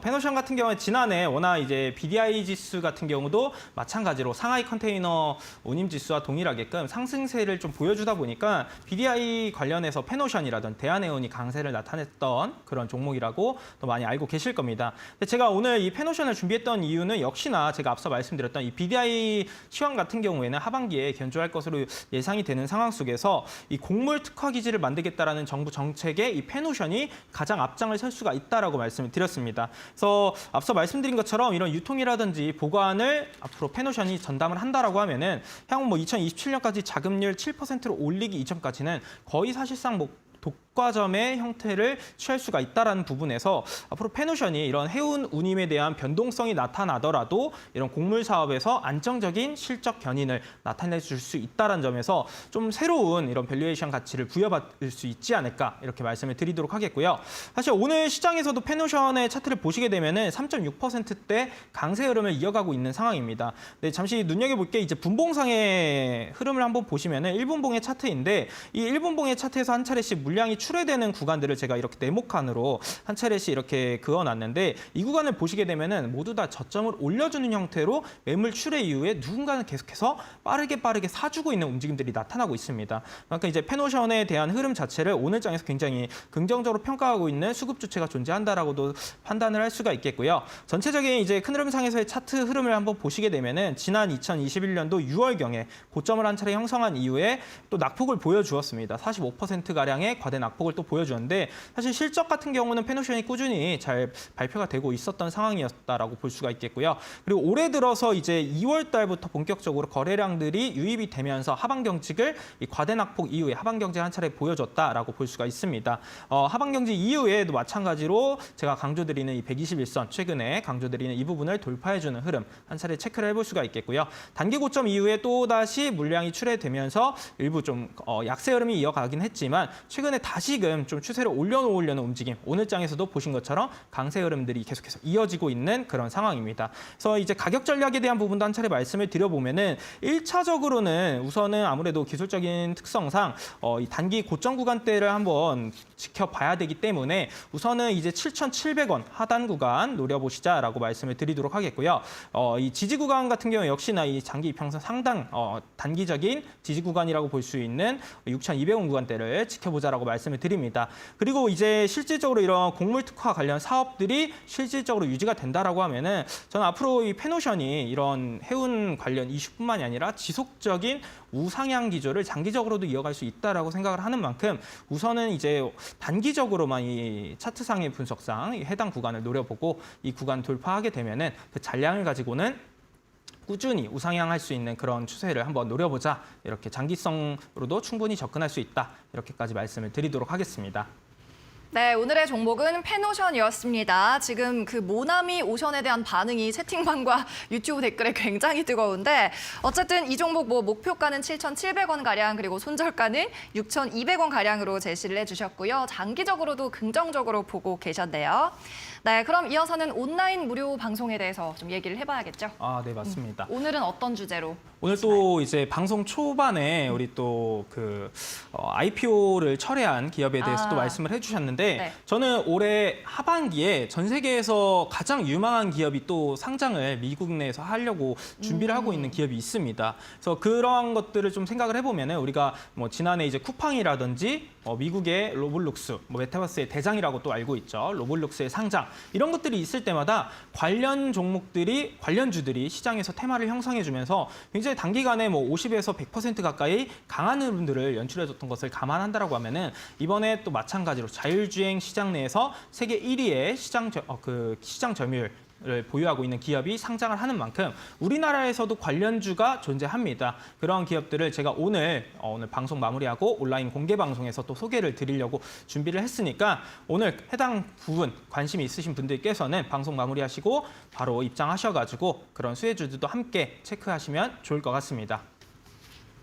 펜오션 같은 경우에 지난해 워낙 이제 BDI 지수 같은 경우도 마찬가지로 상하이 컨테이너 운임 지수와 동일하게끔 상승세를 좀 보여주다 보니까 BDI 관련해서 펜오션이라든 대한해운이 강세를 나타냈던 그런 종목이라고 또 많이 알고 계실 겁니다. 근데 제가 오늘 이 펜오션을 준비했던 이유는 역시나 제가 앞서 말씀드렸던 이 BDI 시황 같은 경우에는 하반기에 견조할 것으로 예상이 되는 상황 속에서 이 곡물 특화 기지를 만들겠다라는 정부 정책에 이 펜오션이 가장 앞장을 설 수가 있다라고 말씀을 드렸습니다. 그래서 앞서 말씀드린 것처럼 이런 유통이라든지 보관을 앞으로 펜오션이 전담을 한다라고 하면은 향후 뭐 2027년까지 자금률 7%로 올리기 이전까지는 거의 사실상 뭐 독과점의 형태를 취할 수가 있다는 부분에서 앞으로 펜오션이 이런 해운 운임에 대한 변동성이 나타나더라도 이런 곡물 사업에서 안정적인 실적 견인을 나타내 줄 수 있다는 점에서 좀 새로운 이런 밸류에이션 가치를 부여받을 수 있지 않을까 이렇게 말씀을 드리도록 하겠고요. 사실 오늘 시장에서도 펜오션의 차트를 보시게 되면은 3.6%대 강세 흐름을 이어가고 있는 상황입니다. 네, 잠시 눈여겨볼 게 이제 분봉상의 흐름을 한번 보시면은 1분봉의 차트인데 이 1분봉의 차트에서 한 차례씩 물량이 출회되는 구간들을 제가 이렇게 네모칸으로 한 차례씩 이렇게 그어놨는데 이 구간을 보시게 되면은 모두 다 저점을 올려주는 형태로 매물 출회 이후에 누군가는 계속해서 빠르게 사주고 있는 움직임들이 나타나고 있습니다. 그러니까 이제 펜오션에 대한 흐름 자체를 오늘장에서 굉장히 긍정적으로 평가하고 있는 수급 주체가 존재한다라고도 판단을 할 수가 있겠고요. 전체적인 이제 큰 흐름상에서의 차트 흐름을 한번 보시게 되면은 지난 2021년도 6월경에 고점을 한 차례 형성한 이후에 또 낙폭을 보여주었습니다. 45%가량의 과대 낙폭을 또 보여주는데 사실 실적 같은 경우는 펜오션이 꾸준히 잘 발표가 되고 있었던 상황이었다라고 볼 수가 있겠고요. 그리고 올해 들어서 이제 2월 달부터 본격적으로 거래량들이 유입이 되면서 하반 경직을 이 과대 낙폭 이후에 하반 경직 한 차례 보여줬다라고 볼 수가 있습니다. 하반 경직 이후에도 마찬가지로 제가 강조드리는 이 121선 최근에 강조드리는 이 부분을 돌파해주는 흐름 한 차례 체크를 해볼 수가 있겠고요. 단기 고점 이후에 또 다시 물량이 출회되면서 일부 좀 약세 흐름이 이어가긴 했지만 최근에 다시금 좀 추세를 올려놓으려는 움직임 오늘장에서도 보신 것처럼 강세 흐름들이 계속해서 이어지고 있는 그런 상황입니다. 그래서 이제 가격 전략에 대한 부분도 한 차례 말씀을 드려보면은 1차적으로는 우선은 아무래도 기술적인 특성상 이 단기 고점 구간대를 한번 지켜봐야 되기 때문에 우선은 이제 7,700원 하단 구간 노려보시자라고 말씀을 드리도록 하겠고요. 이 지지 구간 같은 경우 역시나 이 장기 이평선 상당 단기적인 지지 구간이라고 볼 수 있는 6,200원 구간대를 지켜보자라고 말씀을 드립니다. 그리고 이제 실질적으로 이런 곡물 특화 관련 사업들이 실질적으로 유지가 된다라고 하면은 저는 앞으로 이 펜오션이 이런 해운 관련 이슈뿐만이 아니라 지속적인 우상향 기조를 장기적으로도 이어갈 수 있다라고 생각을 하는 만큼 우선은 이제 단기적으로만 이 차트상의 분석상 해당 구간을 노려보고 이 구간 돌파하게 되면은 그 잔량을 가지고는 꾸준히 우상향할 수 있는 그런 추세를 한번 노려보자. 이렇게 장기성으로도 충분히 접근할 수 있다. 이렇게까지 말씀을 드리도록 하겠습니다.
네, 오늘의 종목은 펜오션이었습니다. 지금 그 모나미 오션에 대한 반응이 채팅방과 유튜브 댓글에 굉장히 뜨거운데 어쨌든 이 종목 뭐 목표가는 7,700원 가량 그리고 손절가는 6,200원 가량으로 제시를 해주셨고요. 장기적으로도 긍정적으로 보고 계셨네요. 네, 그럼 이어서는 온라인 무료 방송에 대해서 좀 얘기를 해봐야겠죠.
네, 맞습니다.
오늘은 어떤 주제로?
오늘 또 이제 방송 초반에 우리 또 그 IPO를 철회한 기업에 대해서 또 말씀을 해주셨는데
네.
저는 올해 하반기에 전 세계에서 가장 유망한 기업이 또 상장을 미국 내에서 하려고 준비를 하고 있는 기업이 있습니다. 그래서 그러한 것들을 좀 생각을 해보면은 우리가 뭐 지난해 이제 쿠팡이라든지 미국의 로블록스, 메타버스의 대장이라고 또 알고 있죠. 로블록스의 상장 이런 것들이 있을 때마다 관련 종목들이 관련주들이 시장에서 테마를 형성해주면서 굉장히 단기간에 뭐 50에서 100% 가까이 강한 흐름들을 연출해줬던 것을 감안한다라고 하면은 이번에 또 마찬가지로 자율주행 시장 내에서 세계 1위의 시장 점유율 를 보유하고 있는 기업이 상장을 하는 만큼 우리나라에서도 관련주가 존재합니다. 그런 기업들을 제가 오늘 방송 마무리하고 온라인 공개 방송에서 또 소개를 드리려고 준비를 했으니까 오늘 해당 부분 관심이 있으신 분들께서는 방송 마무리하시고 바로 입장하셔가지고 그런 수혜주들도 함께 체크하시면 좋을 것 같습니다.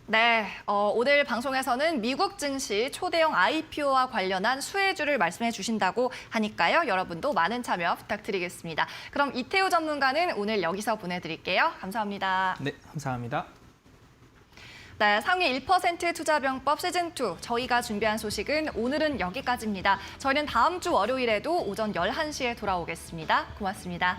네, 오늘 방송에서는 미국 증시 초대형 IPO와 관련한 수혜주를 말씀해 주신다고 하니까요. 여러분도 많은 참여 부탁드리겠습니다. 그럼 이태우 전문가는 오늘 여기서 보내드릴게요. 감사합니다.
네, 감사합니다.
네, 상위 1% 투자병법 시즌2 저희가 준비한 소식은 오늘은 여기까지입니다. 저희는 다음 주 월요일에도 오전 11시에 돌아오겠습니다. 고맙습니다.